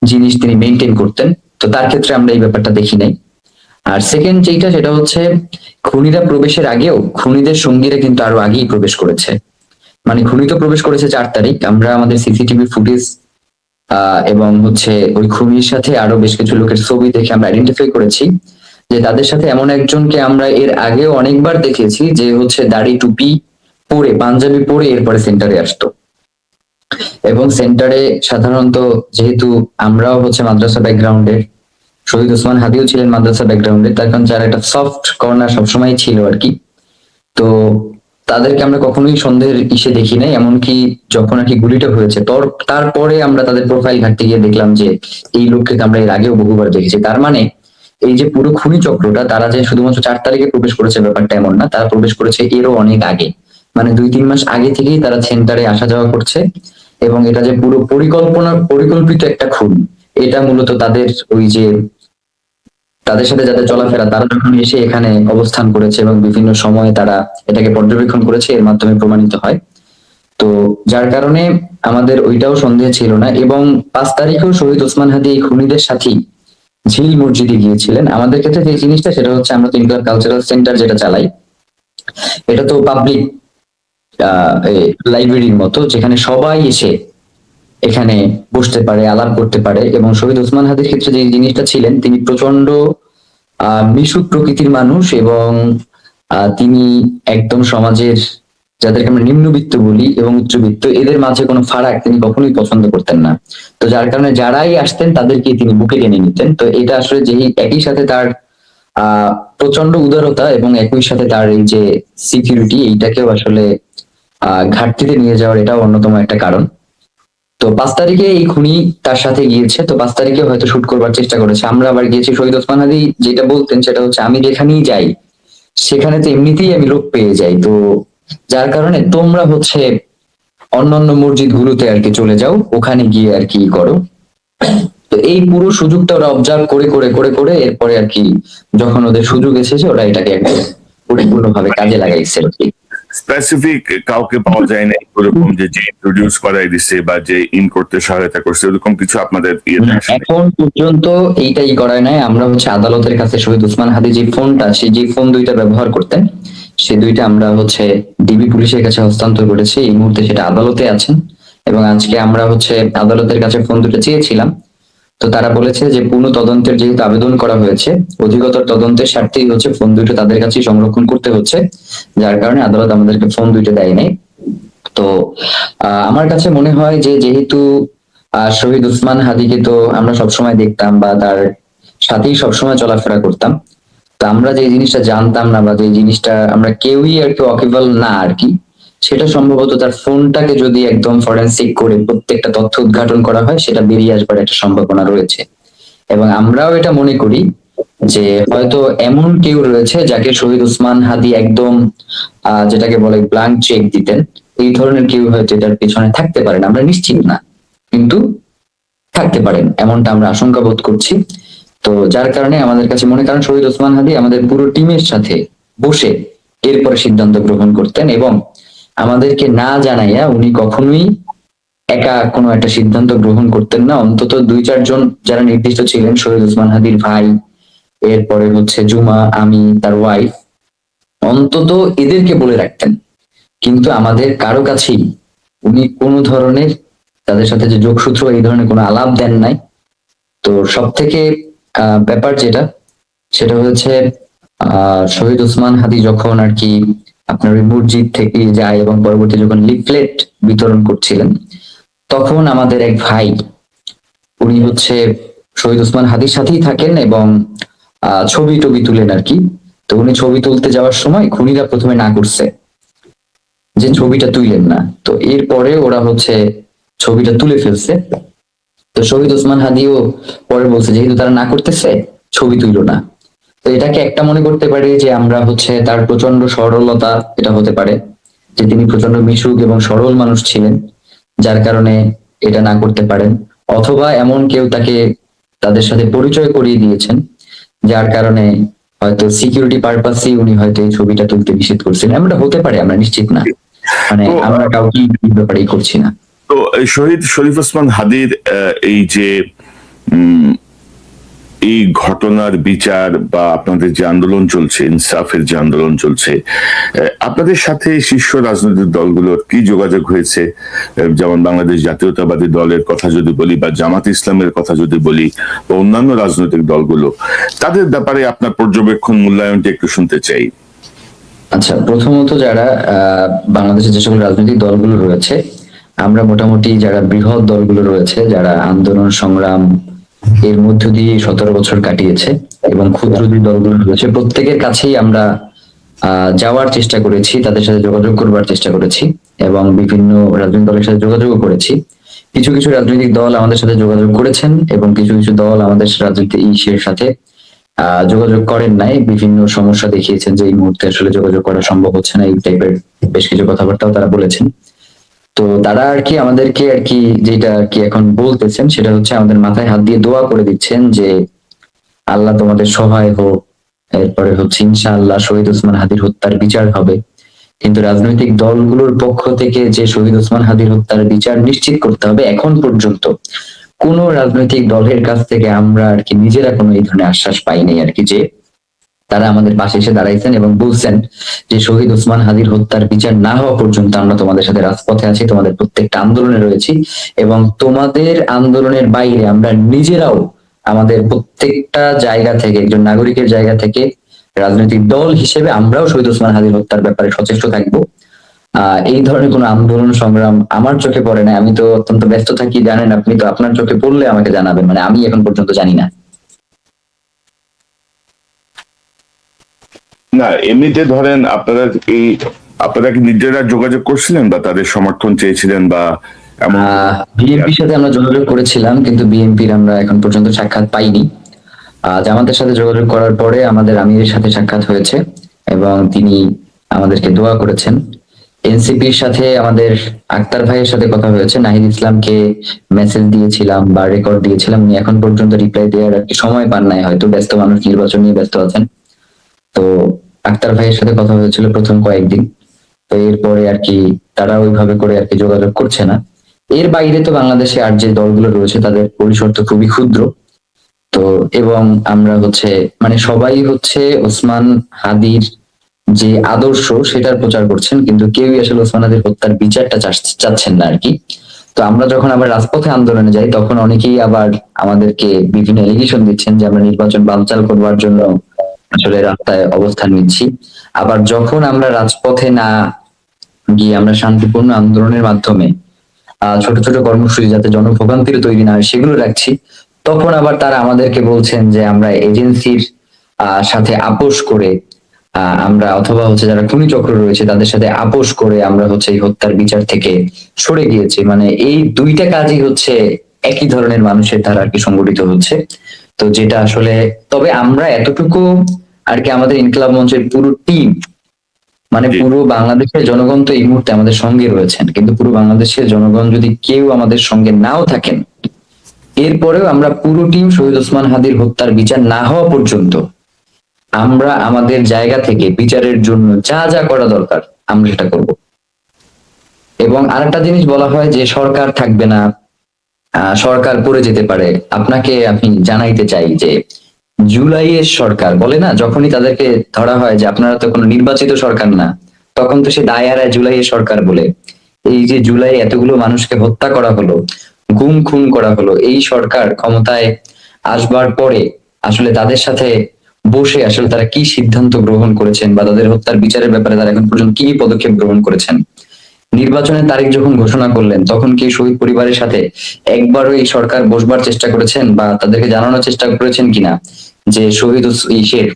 জিনিস তিনি মেনটেন করতেন। তো তার ক্ষেত্রে আমরা এই ব্যাপারটা দেখি নাই। আর সেকেন্ড যেটা, সেটা হচ্ছে খুনিরা প্রবেশের আগেও খুনিদের সঙ্গীরা কিন্তু আরো আগেই প্রবেশ করেছে। মানে খুনি তো প্রবেশ করেছে 4 তারিখ, আমরা আমাদের সিসিটিভি ফুটেজ এবং হচ্ছে ওই খুনির সাথে আরো বেশ কিছু লোকের ছবি দেখে আমরা আইডেন্টিফাই করেছি যে তাদের সাথে এমন একজনকে আমরা এর আগেও অনেকবার দেখেছি, যে হচ্ছে দাড়ি টুপি পরে, পাঞ্জাবি পরে এরপরে সেন্টারে আসতো। এবং সেন্টারে সাধারণত, যেহেতু আমরাও হচ্ছে মাদ্রাসা ব্যাকগ্রাউন্ডের, শহীদ ওসমান হাদিও ছিলেন মাদ্রাসা ব্যাকগ্রাউন্ডের, তার কারণ যার একটা সফট কর্নার সবসময় ছিল আর কি। তো তাদেরকে আমরা কখনোই সন্দেহের ইসে দেখি নাই। এমনকি যখন আর কি গুলিটা হয়েছে তারপরে আমরা তাদের প্রোফাইল ঘাটতে গিয়ে দেখলাম যে এই লোককে আমরা এর আগেও বহুবার দেখেছি। তার মানে এই যে পুরো খুনি চক্রটা, তারা যে শুধুমাত্র 4 তারিখে প্রবেশ করেছে ব্যাপারটা এমন না, তারা প্রবেশ করেছে এরও অনেক আগে, মানে 2-3 মাস আগে থেকেই তারা সেন্টারে আসা যাওয়া করছে। এবং এটা যে পুরো পরিকল্পিত একটা খুন, এটা মূলত তাদের ওই যে তাদের সাথে যাদের চলাফেরা, তারা যখন এসে এখানে অবস্থান করেছে এবং বিভিন্ন সময়ে তারা এটাকে পর্যবেক্ষণ করেছে, এর মাধ্যমে প্রমাণিত হয়। তো যার কারণে আমাদের ওইটাও সন্দেহ ছিল না। এবং 5 তারিখেও শহীদ ওসমান হাদি এই খুনিদের সাথেই ঝিল মসজিদে গিয়েছিলেন। আমাদের ক্ষেত্রে যে জিনিসটা, সেটা হচ্ছে আমরা তো ইনকিলাব কালচারাল সেন্টার যেটা চালাই, এটা তো পাবলিক লাইব্রেরির মতো, যেখানে সবাই এসে এখানে বসতে পারে, আলাপ করতে পারে। এবং শহীদ ওসমান হাদির ক্ষেত্রে যে জিনিসটা ছিলেন, তিনি প্রচন্ড মিশুক প্রকৃতির মানুষ, এবং তিনি একদম সমাজের, যাদেরকে আমরা নিম্নবিত্ত বলি এবং উচ্চবিত্ত, এদের মাঝে কোনো ফারাক তিনি কখনোই পছন্দ করতেন না। তো যার কারণে যারাই আসতেন তাদেরকে তিনি বুকে টেনে নিতেন। তো এটা আসলে যে একই সাথে তার প্রচন্ড উদারতা এবং একই সাথে তার এই যে সিকিউরিটি, এইটাকেও আসলে ঘাটতিতে নিয়ে যাওয়ার এটাও অন্যতম একটা কারণ। তো 5 তারিখে এই খুনি তার সাথে গিয়েছে, তো 5 তারিখে হয়তো শুট করবার চেষ্টা করেছে। আমরা আবার গিয়েছি, শহীদ ওসমান হাদি যেটা বলতেন সেটা হচ্ছে, আমি যেখানেই যাই সেখানে তো এমনিতেই আমি লোক পেয়ে যাই, তো যার কারণে তোমরা হচ্ছে অন্যান্য মসজিদ গুলোতে আর কি চলে যাও, ওখানে গিয়ে আর কি করো। তো এই পুরো সুযোগটা ওরা অবজার্ভ করে করে করে করে এরপরে আর কি যখন ওদের সুযোগ এসেছে, ওরা এটাকে একদম পরিপূর্ণভাবে কাজে লাগাইছে আর কি। স্পেসিফিক কাউকে পাওয়া যায় না এরকম যে ইন্ট্রোডিউস করাই দিছে বা যে ইন করতে সহায়তা করছে, এরকম কিছু আপনাদের ইয়েতে আসে নাই? এখন পর্যন্ত এইটাই করায় নাই। আমরা হচ্ছে আদালতের কাছে শহীদ ওসমান হাদি যে ফোনটা, সে যে ফোন দুইটা ব্যবহার করতেন, সে দুইটা আমরা হচ্ছে ডিবি পুলিশের কাছে হস্তান্তর করেছি। এই মুহূর্তে সেটা আদালতে আছেন, এবং আজকে আমরা হচ্ছে আদালতের কাছে ফোন দুটো চেয়েছিলাম। তো তারা বলেছে যে পূর্ণ তদন্তের যেহেতু আবেদন করা হয়েছে, অধিকতর তদন্তের স্বার্থেই হচ্ছে ফোন দুটো তাদের কাছেই সংরক্ষণ করতে হচ্ছে, যার কারণে আদালত আমাদেরকে ফোন দুইটা দেয় নাই। তো আমার কাছে মনে হয় যে যেহেতু শহীদ ওসমান হাদিকে তো আমরা সবসময় দেখতাম বা তার সাথেই সবসময় চলাফেরা করতাম, তো আমরা যে জিনিসটা জানতাম না বা যে জিনিসটা আমরা কেউই আর কি ওয়াকিবল না আর কি, সেটা সম্ভবত তার ফোনটাকে যদি একদম ফরেনসিক করে প্রত্যেকটা তথ্য উদ্ঘাটন করা হয়, সেটা বেরিয়ে আসবার একটা সম্ভাবনা রয়েছে। এবং আমরাও এটা মনে করি যে হয়তো এমন কেউ রয়েছে যাকে শহীদ ওসমান হাদি একদম যেটাকে বলে ব্ল্যাঙ্ক চেক দিতেন, এই ধরনের কেউ হয়তো এটার পেছনে থাকতে পারেন, আমরা নিশ্চিত না, কিন্তু থাকতে পারেন এমনটা আমরা আশঙ্কা বোধ করছি। তো যার কারণে আমাদের কাছে মনে করেন শহীদ ওসমান হাদি আমাদের পুরো টিমের সাথে বসে এরপরে সিদ্ধান্ত গ্রহণ করতেন, এবং আমাদেরকে না জানাইয়া উনি কখনোই একা কোনো একটা সিদ্ধান্ত গ্রহণ করতেন না। অন্তত 2-4 জন যারা নির্দিষ্ট ছিলেন, শহীদ ওসমান হাদির ভাই, এরপরে হচ্ছে জুমা, আমি, তার ওয়াইফ, অন্তত এদেরকে বলে রাখতেন। কিন্তু আমাদের কারো কাছেই উনি কোনো ধরনের তাদের সাথে যে যোগসূত্র এই ধরনের কোনো আলাপ দেন নাই। তো সব থেকে ব্যাপার যেটা, সেটা হচ্ছে শহীদ ওসমান হাদি যখন আর কি আপনার ওই মসজিদ থেকে যায় এবং পরবর্তী যখন লিফলেট বিতরণ করছিলেন, তখন আমাদের এক ভাই, উনি হচ্ছে শহীদ ওসমান হাদির সাথেই থাকেন এবং ছবি টবি তুলেন আর কি। তো উনি ছবি তুলতে যাওয়ার সময় খুনিরা প্রথমে না করছে যে ছবিটা তুইলেন না, তো এরপরে ওরা হচ্ছে ছবিটা তুলে ফেলছে। তো শহীদ ওসমান হাদিও পরে বলছে যেহেতু তারা না করতেছে, ছবি তুইলো না। তো এটাকে একটা মনে করতে পারি যে আমরা হচ্ছে তার প্রচন্ড সরলতা, এটা হতে পারে যে তিনি প্রচন্ড মিশুক এবং সরল মানুষ ছিলেন, যার কারণে এটা না করতে পারেন। অথবা এমন কেউ তাকে তাদের সাথে পরিচয় করিয়ে দিয়েছেন, যার কারণে হয়তো সিকিউরিটি পারপাসই উনি হয়তো এই ছবিটা তুলতে নিষেধ করছেন, এমনটা হতে পারে, আমরা নিশ্চিত না। মানে তো, আমরা কাউকে এই ব্যাপারেই করছি না। তো এই শহীদ শরীফ ওসমান হাদির এই যে এই ঘটনার বিচার বা আপনাদের যে আন্দোলন চলছে, ইনসাফের যে আন্দোলন চলছে, আপনাদের সাথে শীর্ষ রাজনৈতিক দলগুলোর কি যোগাযোগ হয়েছে? যেমন বাংলাদেশ জাতীয়তাবাদী দলের কথা যদি বলি বা জামাত ইসলামের কথা যদি বলি বা অন্যান্য রাজনৈতিক দলগুলো, তাদের ব্যাপারে আপনার পর্যবেক্ষণ, মূল্যায়নটা একটু শুনতে চাই। আচ্ছা, প্রথমত যারা বাংলাদেশের যে সকল রাজনৈতিক দলগুলো রয়েছে, আমরা মোটামুটি যারা বৃহৎ দলগুলো রয়েছে, যারা আন্দোলন সংগ্রাম এর মধ্য দিয়ে 17 বছর কাটিয়েছে, এবং ক্ষুদ্র যে দলগুলো রয়েছে প্রত্যেকের কাছেই আমরা যাওয়ার চেষ্টা করেছি, তাদের সাথে যোগাযোগ করবার চেষ্টা করেছি, এবং বিভিন্ন রাজনৈতিক দলের সাথে যোগাযোগও করেছি। কিছু কিছু রাজনৈতিক দল আমাদের সাথে যোগাযোগ করেছেন এবং কিছু কিছু দল আমাদের রাজনৈতিক ইসের সাথে যোগাযোগ করেন নাই, বিভিন্ন সমস্যা দেখিয়েছেন যে এই মুহূর্তে আসলে যোগাযোগ করা সম্ভব হচ্ছে না, এই টাইপের বেশ কিছু কথাবার্তাও তারা বলেছেন। তো তারা আর কি আমাদেরকে আর কি যেটা আর কি এখন বলতেছেন, সেটা হচ্ছে আমাদের মাথায় হাত দিয়ে দোয়া করে দিচ্ছেন যে আল্লাহ তোমাদের সহায় হোক, এরপরে হচ্ছে ইনশাআল্লাহ শহীদ ওসমান হাদির হত্যার বিচার হবে। কিন্তু রাজনৈতিক দলগুলোর পক্ষ থেকে যে শহীদ ওসমান হাদির হত্যার বিচার নিশ্চিত করতে হবে, এখন পর্যন্ত কোন রাজনৈতিক দলের কাছ থেকে আমরা আর কি নিজেরা কোনো এই ধরনের আশ্বাস পাইনি আর কি, যে তারা আমাদের পাশে এসে দাঁড়াইছেন এবং বলছেন যে শহীদ ওসমান হাদির হত্যার বিচার না হওয়া পর্যন্ত আমরা তোমাদের সাথে রাজপথে আছি, তোমাদের প্রত্যেকটা আন্দোলনে রয়েছি, এবং তোমাদের আন্দোলনের বাইরে আমরা নিজেরাও আমাদের প্রত্যেকটা জায়গা থেকে, একজন নাগরিকের জায়গা থেকে, রাজনৈতিক দল হিসেবে আমরাও শহীদ ওসমান হাদির হত্যার ব্যাপারে সচেষ্ট থাকবো। এই ধরনের কোনো আন্দোলন সংগ্রাম আমার চোখে পড়ে না। আমি তো অত্যন্ত ব্যস্ত থাকি, জানেন আপনি, তো আপনার চোখে পড়লে আমাকে জানাবেন, মানে আমি এখন পর্যন্ত জানি না। না, এমনিতে ধরেন আপনারা কি নিজেরা যোগাযোগ করছিলেন বা তাদের সমর্থন চেয়েছিলেন বা এমন? বিএনপির সাথে আমরা যোগাযোগ করেছিলাম, কিন্তু বিএনপির আমরা এখন পর্যন্ত সাক্ষাৎ পাইনি। জামাতের সাথে যোগাযোগ করার পরে আমাদের আমিরের সাথে সাক্ষাৎ হয়েছে এবং তিনি আমাদেরকে দোয়া করেছেন। এনসিপির সাথে আমাদের আক্তার ভাইয়ের সাথে কথা হয়েছে, নাহিদ ইসলামকে মেসেজ দিয়েছিলাম বা রেকর্ড দিয়েছিলাম, উনি এখন পর্যন্ত রিপ্লাই দেওয়ার আর কি সময় পান নাই, হয়তো ব্যস্ত মানুষ, নির্বাচন নিয়ে ব্যস্ত আছেন। তো আক্তার ভাইয়ের সাথে কথা হয়েছিল প্রথম কয়েকদিন। তো এরপরে আর কি তারা ওইভাবে করে আর কি যোগাযোগ করছে না। এর বাইরে তো বাংলাদেশে আর যে দলগুলো রয়েছে তাদের পরিসর তো খুবই ক্ষুদ্র। তো এবং আমরা হচ্ছে মানে সবাই হচ্ছে ওসমান হাদির যে আদর্শ সেটার প্রচার করছেন, কিন্তু কেউই আসলে ওসমান হাদির হত্যার বিচারটা চাচ্ছেন না আর কি। তো আমরা যখন আবার রাজপথে আন্দোলনে যাই তখন অনেকেই আবার আমাদেরকে বিভিন্ন এলিগেশন দিচ্ছেন যে আমরা নির্বাচন বানচাল করবার জন্য আসলে রাস্তায় অবস্থান নিচ্ছি। আবার যখন আমরা রাজপথে না গিয়ে আমরা শান্তিপূর্ণ আন্দোলনের মাধ্যমে ছোট ছোট কর্মসূচি যাতে জনভোগান্তির তৈরি না হয় সেগুলো রাখছি, তখন আবার তারা আমাদেরকে বলছেন যে আমরা এজেন্সির সাথে আপোষ করে আমরা অথবা হচ্ছে যারা খুনি চক্র রয়েছে তাদের সাথে আপোষ করে আমরা হচ্ছে এই হত্যার বিচার থেকে সরে গিয়েছি। মানে এই দুইটা কাজই হচ্ছে একই ধরনের মানুষের দ্বারা আর কি সংগঠিত হচ্ছে। তো যেটা আসলে তবে আমরা এতটুকু আর কি আমাদের ইনকিলাব মঞ্চের পুরো টিম মানে জি। পুরো বাংলাদেশের জনগণ তো এই মুহূর্তে আমাদের সঙ্গে রয়েছেন, কিন্তু পুরো বাংলাদেশের জনগণ যদি কেউ আমাদের সঙ্গে নাও থাকেন, এরপরেও আমরা পুরো টিম শহীদ ওসমান হাদির হত্যার বিচার না হওয়া পর্যন্ত আমরা আমাদের জায়গা থেকে বিচারের জন্য যা যা করা দরকার আমরা সেটা করব। এবং আরেকটা জিনিস বলা হয় যে সরকার থাকবে না, সরকার পড়ে যেতে পারে। আপনাকে আমি জানাইতে চাই যে জুলাইয়ের সরকার বলে না, যখনই তাদেরকে ধরা হয় যে আপনারা তো কোনো নির্বাচিত সরকার না, তখন তো সে দায় এড়ায় জুলাইয়ের সরকার বলে। এই যে জুলাই এতগুলো মানুষকে হত্যা করা হলো, গুম খুন করা হলো, এই সরকার ক্ষমতায় আসবার পরে আসলে তাদের সাথে বসে আসলে তারা কি সিদ্ধান্ত গ্রহণ করেছেন বা তাদের হত্যার বিচারের ব্যাপারে তারা এখন পর্যন্ত কি পদক্ষেপ গ্রহণ করেছেন। নির্বাচনের তারিখ যখন ঘোষণা করলেন তখন কি শহীদ পরিবারের সাথে একবারও এই সরকার বসবার চেষ্টা করেছেন বা তাদেরকে জানানোর চেষ্টা করেছেন কিনা যে শহীদ ইসের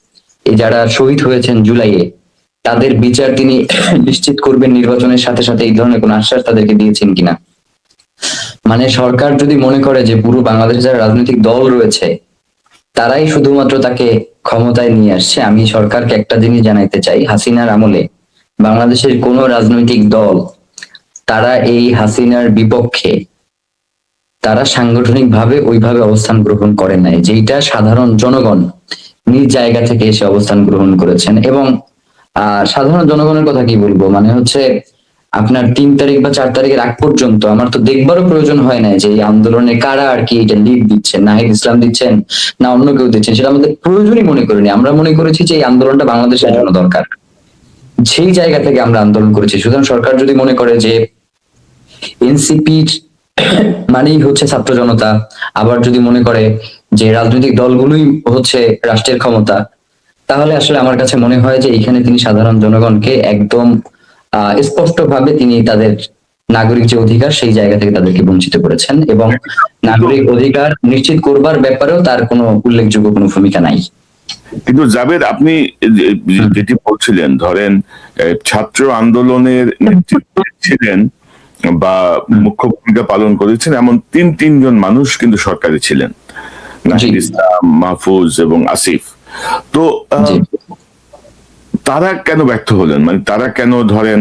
এই যারা শহীদ হয়েছেন জুলাইয়ে তাদের বিচার তিনি নিশ্চিত করবেন নির্বাচনের সাথে সাথে, এই ধরনের কোন আশ্বাস তাদেরকে দিয়েছেন কিনা? মানে সরকার যদি মনে করে যে পুরো বাংলাদেশে যারা রাজনৈতিক দল রয়েছে তারাই শুধুমাত্র তাকে ক্ষমতায় নিয়ে আসছে, আমি সরকারকে একটা জিনিস জানাইতে চাই, হাসিনার আমলে বাংলাদেশের কোন রাজনৈতিক দল তারা এই হাসিনার বিপক্ষে তারা সাংগঠনিক ভাবে ওইভাবে অবস্থান গ্রহণ করে নাই, যেটা সাধারণ জনগণ নিজ জায়গা থেকে এসে অবস্থান গ্রহণ করেছেন। এবং সাধারণ জনগণের কথা কি বলবো, মানে হচ্ছে আপনার 3 তারিখ বা 4 তারিখের আগ পর্যন্ত আমার তো দেখবারও প্রয়োজন হয় না যে এই আন্দোলনে কারা আর কি এটা লিড দিচ্ছেন, নাহিদ ইসলাম দিচ্ছেন না অন্য কেউ দিচ্ছেন, সেটা আমাদের প্রয়োজনই মনে করিনি। আমরা মনে করেছি যে এই আন্দোলনটা বাংলাদেশের জন্য দরকার, সেই জায়গা থেকে আমরা আন্দোলন করেছি। সুতরাং সরকার যদি মনে করে যে এনসিপির মানেই হচ্ছে ছাত্র জনতা, আবার যদি মনে করে যে রাজনৈতিক দলগুলোই হচ্ছে রাষ্ট্রের ক্ষমতা, তাহলে আসলে আমার কাছে মনে হয় যে এখানে তিনি সাধারণ জনগণকে একদম স্পষ্টভাবে তিনি তাদের নাগরিক যে অধিকার সেই জায়গা থেকে তাদেরকে বঞ্চিত করেছেন এবং নাগরিক অধিকার নিশ্চিত করবার ব্যাপারেও তার কোনো উল্লেখযোগ্য কোনো ভূমিকা নাই। কিন্তু জাবেদ, আপনি যেটি বলছিলেন, ধরেন ছাত্র আন্দোলনের নেতৃত্বে ছিলেন বা মুখ্য ভূমিকা পালন করেছেন এমন তিনজন মানুষ কিন্তু সরকারে ছিলেন, নাহিদ ইসলাম, মাহফুজ এবং আসিফ। তো তারা কেন ব্যর্থ হলেন? মানে তারা কেন ধরেন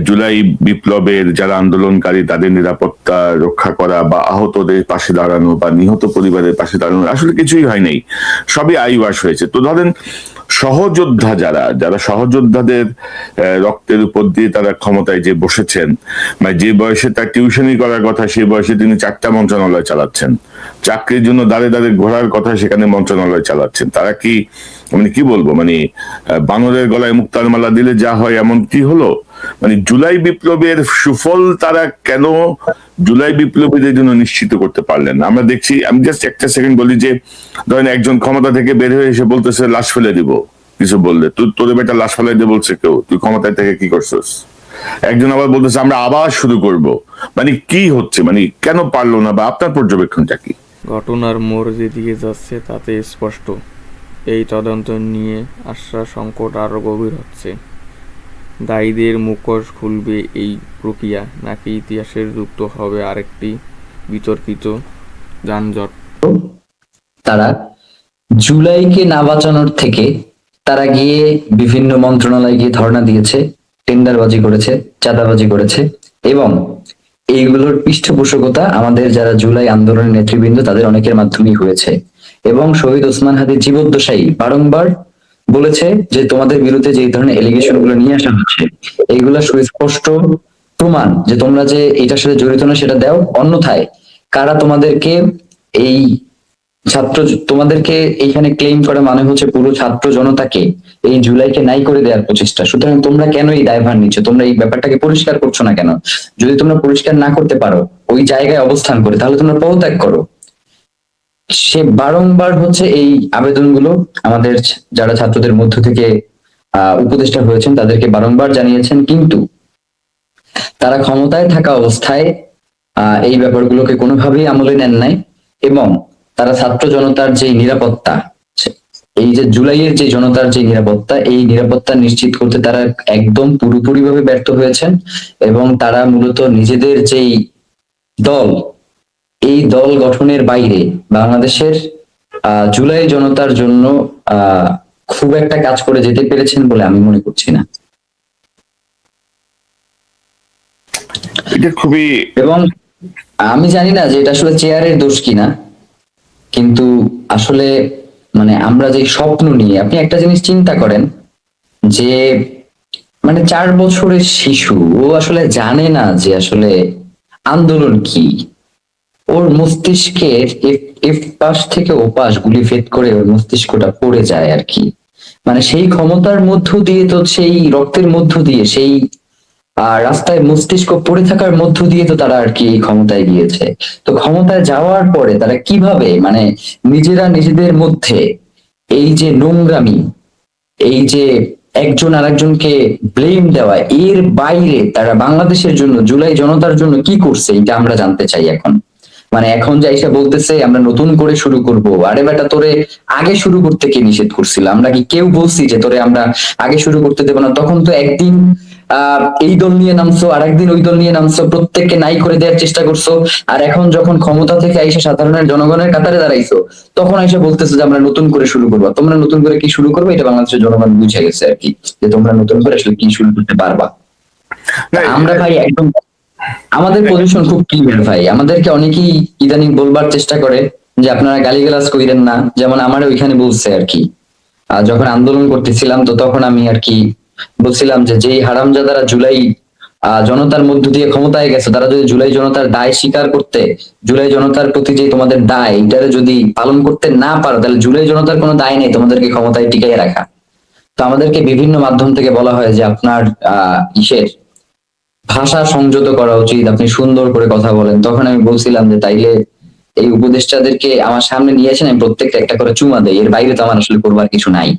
জুলাই বিপ্লবের যারা আন্দোলনকারী তাদের নিরাপত্তা রক্ষা করা বা আহতদের পাশে দাঁড়ানো বা নিহত পরিবারের পাশে দাঁড়ানো আসলে কিছুই হয় নাই, সবই আইওয়াশ হয়েছে। তো ধরেন সহযোদ্ধা যারা সহযোদ্ধাদের রক্তের উপর দিয়ে তারা ক্ষমতায় যে বসেছেন, মানে যে বয়সে তার টিউশনি করার কথা সেই বয়সে তিনি 4টা মন্ত্রণালয় চালাচ্ছেন, চাকরির জন্য দাঁড়ে দাঁড়ে ঘোরার কথা সেখানে মন্ত্রণালয় চালাচ্ছেন। তারা কি মানে কি বলবো, মানে বানরের গলায় মুক্তার মালা দিলে যা হয় এমন কি হলো? মানে জুলাই বিপ্লবের সুফল তারা কেন জুলাই বিপ্লবীদের জন্য নিশ্চিত করতে পারলেন না? আমরা দেখছি, আমি জাস্ট একটা সেকেন্ড বলি যে ধরেন একজন ক্ষমতা থেকে বের হয়ে এসে বলতেছে লাশ ফেলে দিব, কিছু বললে তোদের বেটা লাশ ফেলাই দিয়ে বলছে কেউ, তুই ক্ষমতায় থেকে কি করছিস? একজন আবার বলতেছে আমরা আবার শুরু করব। মানে কি হচ্ছে, মানে কেন পারলো না, বা আপনার পর্যবেক্ষণটা কি? ঘটনার মোড় যেদিকে যাচ্ছে তাতে স্পষ্ট এই তদন্ত নিয়ে আশা সংকট আরো গভীর হচ্ছে। দায়ীদের মুখোশ খুলবে এই প্রক্রিয়া, নাকি ইতিহাসের যুক্ত হবে আরেকটি বিতর্কিত যানজট? তারা জুলাইকে না বাঁচানোর থেকে তারা গিয়ে বিভিন্ন মন্ত্রণালয়ে গিয়ে ধর্ণা দিয়েছে, টেন্ডারবাজি করেছে, চাঁদাবাজি করেছে এবং এইগুলোর পৃষ্ঠপোষকতা আমাদের যারা জুলাই আন্দোলনের নেতৃবৃন্দ তাদের অনেকের মাধ্যমেই হয়েছে। এবং শহীদ ওসমান হাদির জীবদ্দশাই বারংবার বলেছে যে তোমাদের বিরুদ্ধে যে ধরনের এলিগেশন গুলো নিয়ে আসা হচ্ছে এইগুলা সুস্পষ্ট প্রমাণ যে তোমরা যে এটার সাথে জড়িত না সেটা দাও, অন্যথায় কারা তোমাদেরকে এই ছাত্র তোমাদেরকে এইখানে ক্লেম করা মানে হচ্ছে পুরো ছাত্র জনতাকে এই জুলাইকে নাই করে দেওয়ার প্রচেষ্টা। সুতরাং তোমরা কেন এই দায়ভার নিচ্ছ? তোমরা এই ব্যাপারটাকে পরিষ্কার করছো না কেন? যদি তোমরা পরিষ্কার না করতে পারো ওই জায়গায় অবস্থান করে, তাহলে তোমরা পদত্যাগ করো। সে বারংবার হচ্ছে এই আবেদনগুলো আমাদের যারা ছাত্রদের মধ্য থেকে উপদেষ্টা হয়েছেন তাদেরকে বারংবার জানিয়েছেন, কিন্তু তারা ক্ষমতায় থাকা অবস্থায় এই ব্যাপারগুলোকে কোনোভাবেই আমলে নেন নাই। এবং তারা ছাত্র জনতার যে নিরাপত্তা, এই যে জুলাইয়ের যে জনতার যে নিরাপত্তা, এই নিরাপত্তা নিশ্চিত করতে তারা একদম পুরোপুরিভাবে ব্যর্থ হয়েছেন। এবং তারা মূলত নিজেদের যেই দল, এই দল গঠনের বাইরে বাংলাদেশের জুলাই জনতার জন্য খুব একটা কাজ করে যেতে পেরেছেন বলে আমি মনে করছি না। এটা খুবই, এবং আমি জানি না যে এটা আসলে চেয়ারের দোষ কিনা, কিন্তু আসলে মানে আমরা যে স্বপ্ন নিয়ে, আপনি একটা জিনিস চিন্তা করেন যে মানে 4 বছরের শিশু, ও আসলে জানে না যে আসলে আন্দোলন কি। ওর মস্তিষ্কের এফ পাশ থেকে ও পাশ গুলি ভেদ করে ওর মস্তিষ্কটা পড়ে যায় আর কি। মানে সেই ক্ষমতার মধ্য দিয়ে তো, সেই রক্তের মধ্য দিয়ে, সেই রাস্তায় মস্তিষ্ক পড়ে থাকার মধ্য দিয়ে তো তারা আর কি ক্ষমতায় গিয়েছে। তো ক্ষমতায় যাওয়ার পরে তারা কিভাবে মানে নিজেরা নিজেদের মধ্যে এই যে নোংরামি, এই যে একজন আরেকজনকে ব্লেম দেওয়া, এর বাইরে তারা বাংলাদেশের জন্য, জুলাই জনতার জন্য কি করছে এটা আমরা জানতে চাই এখন। মানে এখন যে এসে বলতেছে আমরা নতুন করে শুরু করব, আরে বেটা তোরে আগে শুরু করতে কে নিষেধ করছিল? আমরা কি কেউ বলছি যে তোরে আমরা আগে শুরু করতে দেবো না? তখন তো একদিন এই দল নিয়ে নামছো, আর একদিন ওই দল নিয়ে নামছো, প্রত্যেককে নাই করে দেওয়ার চেষ্টা করছো। আর এখন যখন ক্ষমতা থেকে আইসা সাধারণের জনগণের কাতারে দাঁড়াইছো, তখন এসে বলতেছো যে আমরা নতুন করে শুরু করবো। তোমরা নতুন করে কি শুরু করবে এটা বাংলাদেশের জনগণ বুঝে গেছে আর কি, যে তোমরা নতুন করে আসলে কি শুরু করতে পারবা। আমরা ভাই একদম, আমাদের পজিশন খুব ক্লিয়ার ভাই। আমাদেরকে অনেকেই ইদানিং বলবার চেষ্টা করে যে আপনারা গালিগালাজ কইরেন না, যেমন আমার ওইখানে বলছে আর কি। যখন আন্দোলন করতেছিলাম তো তখন আমি আর কি বলছিলাম যে যেই হারামজাদারা জুলাই জনতার মধ্য দিয়ে ক্ষমতায় গেছে, তারা যদি জুলাই জনতার দায় স্বীকার করতে, জুলাই জনতার প্রতি যে তোমাদের দায়, এটারে যদি পালন করতে না পারো, তাহলে জুলাই জনতার কোনো দায় নেই তোমাদেরকে ক্ষমতায় টিকিয়ে রাখা। তো আমাদেরকে বিভিন্ন মাধ্যম থেকে বলা হয় যে আপনার ইসের ভাষা সংযত করা উচিত, আপনি সুন্দর করে কথা বলেন। তখন আমি বলছিলাম যে তাইলে এই উপদেষ্টাদেরকে আমার সামনে নিয়ে আসেন, আমি প্রত্যেকটা একটা করে চুমা দেই, এর বাইরে তো আমার আসলে করবার কিছু নাই।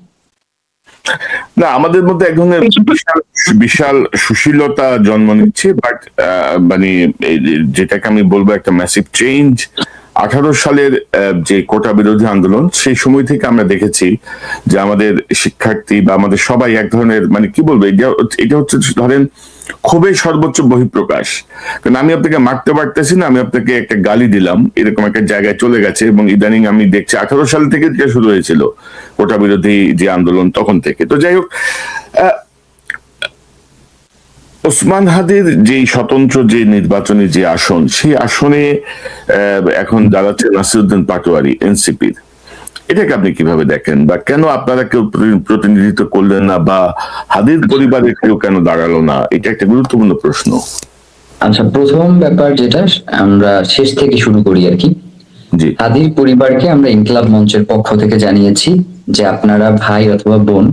না, আমাদের মধ্যে এক ধরনের বিশাল সুশীলতা জন্ম নিচ্ছে, বাট মানে যেটাকে আমি বলবো একটা ম্যাসিভ চেঞ্জ। 18 সালের যে কোটা বিরোধী আন্দোলন, সেই সময় থেকে আমরা দেখেছি যে আমাদের শিক্ষার্থী বা আমাদের সবাই এক ধরনের মানে কি বলবো, এটা হচ্ছে ধরেন ক্ষোভের সর্বোচ্চ বহিঃপ্রকাশ। কারণ আমি আপনাকে মারতে পারতেছি না, আমি আপনাকে একটা গালি দিলাম, এরকম একটা জায়গায় চলে গেছে। এবং ইদানিং আমি দেখছি 18 সাল থেকে যেটা শুরু হয়েছিল কোটা বিরোধী যে আন্দোলন, তখন থেকে। তো যাই হোক, ওসমান হাদির যে স্বতন্ত্র যে নির্বাচনী যে আসন, সেই আসনে এখন দাঁড়াচ্ছে নাসিরউদ্দিন পাটোয়ারি এনসিপির। এটাকে আপনি কিভাবে দেখেন, বা কেন আপনারা কেউ প্রতিনিধিত্ব করলেন না, বা হাদির পরিবারের কেউ কেন দাঁড়ালো না? এটা একটা গুরুত্বপূর্ণ প্রশ্ন। আচ্ছা, প্রথম ব্যাপার যেটা আমরা শেষ থেকে শুরু করি আর কি। জি, হাদির পরিবারকে আমরা ইনকিলাব মঞ্চের পক্ষ থেকে জানিয়েছি যে আপনারা ভাই অথবা বোন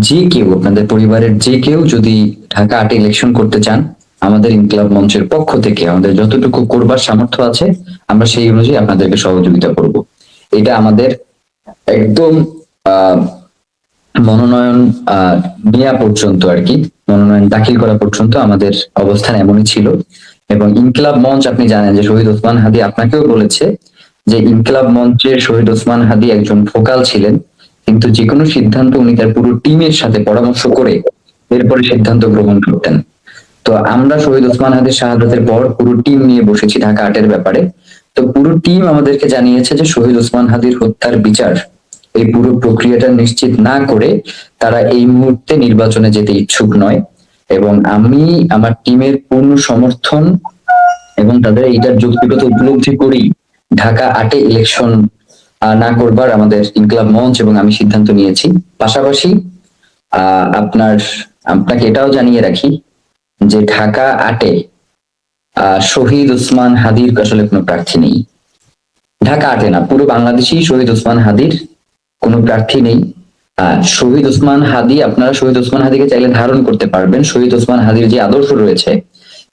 যে কেউ, আপনাদের পরিবারের যে কেউ যদি ঢাকা 8 ইলেকশন করতে চান, আমাদের ইনকিলাব মঞ্চের পক্ষ থেকে আমাদের যতটুকু করবার সামর্থ্য আছে আমরা সেই অনুযায়ী আপনাদেরকে সহযোগিতা করব। এটা আমাদের একদম মনোনয়ন নেওয়া পর্যন্ত আর কি, মনোনয়ন দাখিল করা পর্যন্ত আমাদের অবস্থান এমনই ছিল। এবং ইনকিলাব মঞ্চ, আপনি জানেন যে শহীদ ওসমান হাদি আপনাকেও বলেছে যে ইনকিলাব মঞ্চের শহীদ ওসমান হাদি একজন ফোকাল ছিলেন, কিন্তু যে কোনো সিদ্ধান্ত উনি তার পুরো টিমের সাথে পরামর্শ করে এরপরে সিদ্ধান্ত গ্রহণ করতেন। তো আমরা শহীদ ওসমান হাদির শাহাদাতের পর পুরো টিম নিয়ে বসেছি ঢাকা 8-এর ব্যাপারে। তো পুরো টিম আমাদেরকে জানিয়েছে যে শহীদ ওসমান হাদির হত্যার বিচার, এই পুরো প্রক্রিয়াটা নিশ্চিত না করে তারা এই মুহূর্তে নির্বাচনে যেতে ইচ্ছুক নয়। এবং আমি আমার টিমের পূর্ণ সমর্থন এবং তাদের এইটার যৌক্তিকতা উপলব্ধি করি ঢাকা 8-এ ইলেকশন না করবার আমাদের ইনকিলাব মঞ্চ এবং আমি সিদ্ধান্ত নিয়েছি। পাশাপাশি আপনাকে এটাও জানিয়ে রাখি যে ঢাকা 8-এ শহীদ ওসমান হাদির আসলে কোনো প্রার্থী নেই। ঢাকা 8-এ না, পুরো বাংলাদেশেই শহীদ ওসমান হাদির কোনো প্রার্থী নেই। শহীদ ওসমান হাদি, আপনারা শহীদ ওসমান হাদিকে চাইলে ধারণ করতে পারবেন, শহীদ ওসমান হাদির যে আদর্শ রয়েছে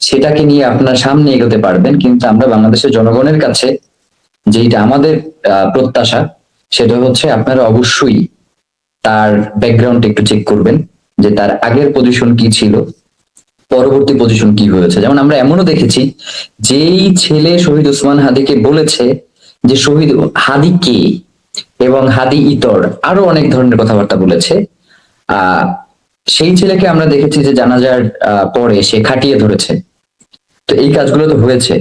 সেটাকে নিয়ে আপনার সামনে এগোতে পারবেন, কিন্তু আমরা বাংলাদেশের জনগণের কাছে যেটা আমাদের প্রত্যাশা সেটা হচ্ছে আপনারা অবশ্যই তার ব্যাকগ্রাউন্ড একটু চেক করবেন, যে তার আগের পজিশন কি ছিল, পরবর্তী পজিশন কি হয়েছে। যেমন আমরা এমনও দেখেছি যেই ছেলে শহীদ ওসমান হাদিকে বলেছে যে শহীদ হাদি কে এবং হাদি ইতর আরো অনেক ধরনের কথাবার্তা বলেছে, সেই ছেলেকে আমরা দেখেছি যে জানাজার পরে সে খাটিয়ে ধরেছে। তো এই কাজগুলো তো হয়েছে।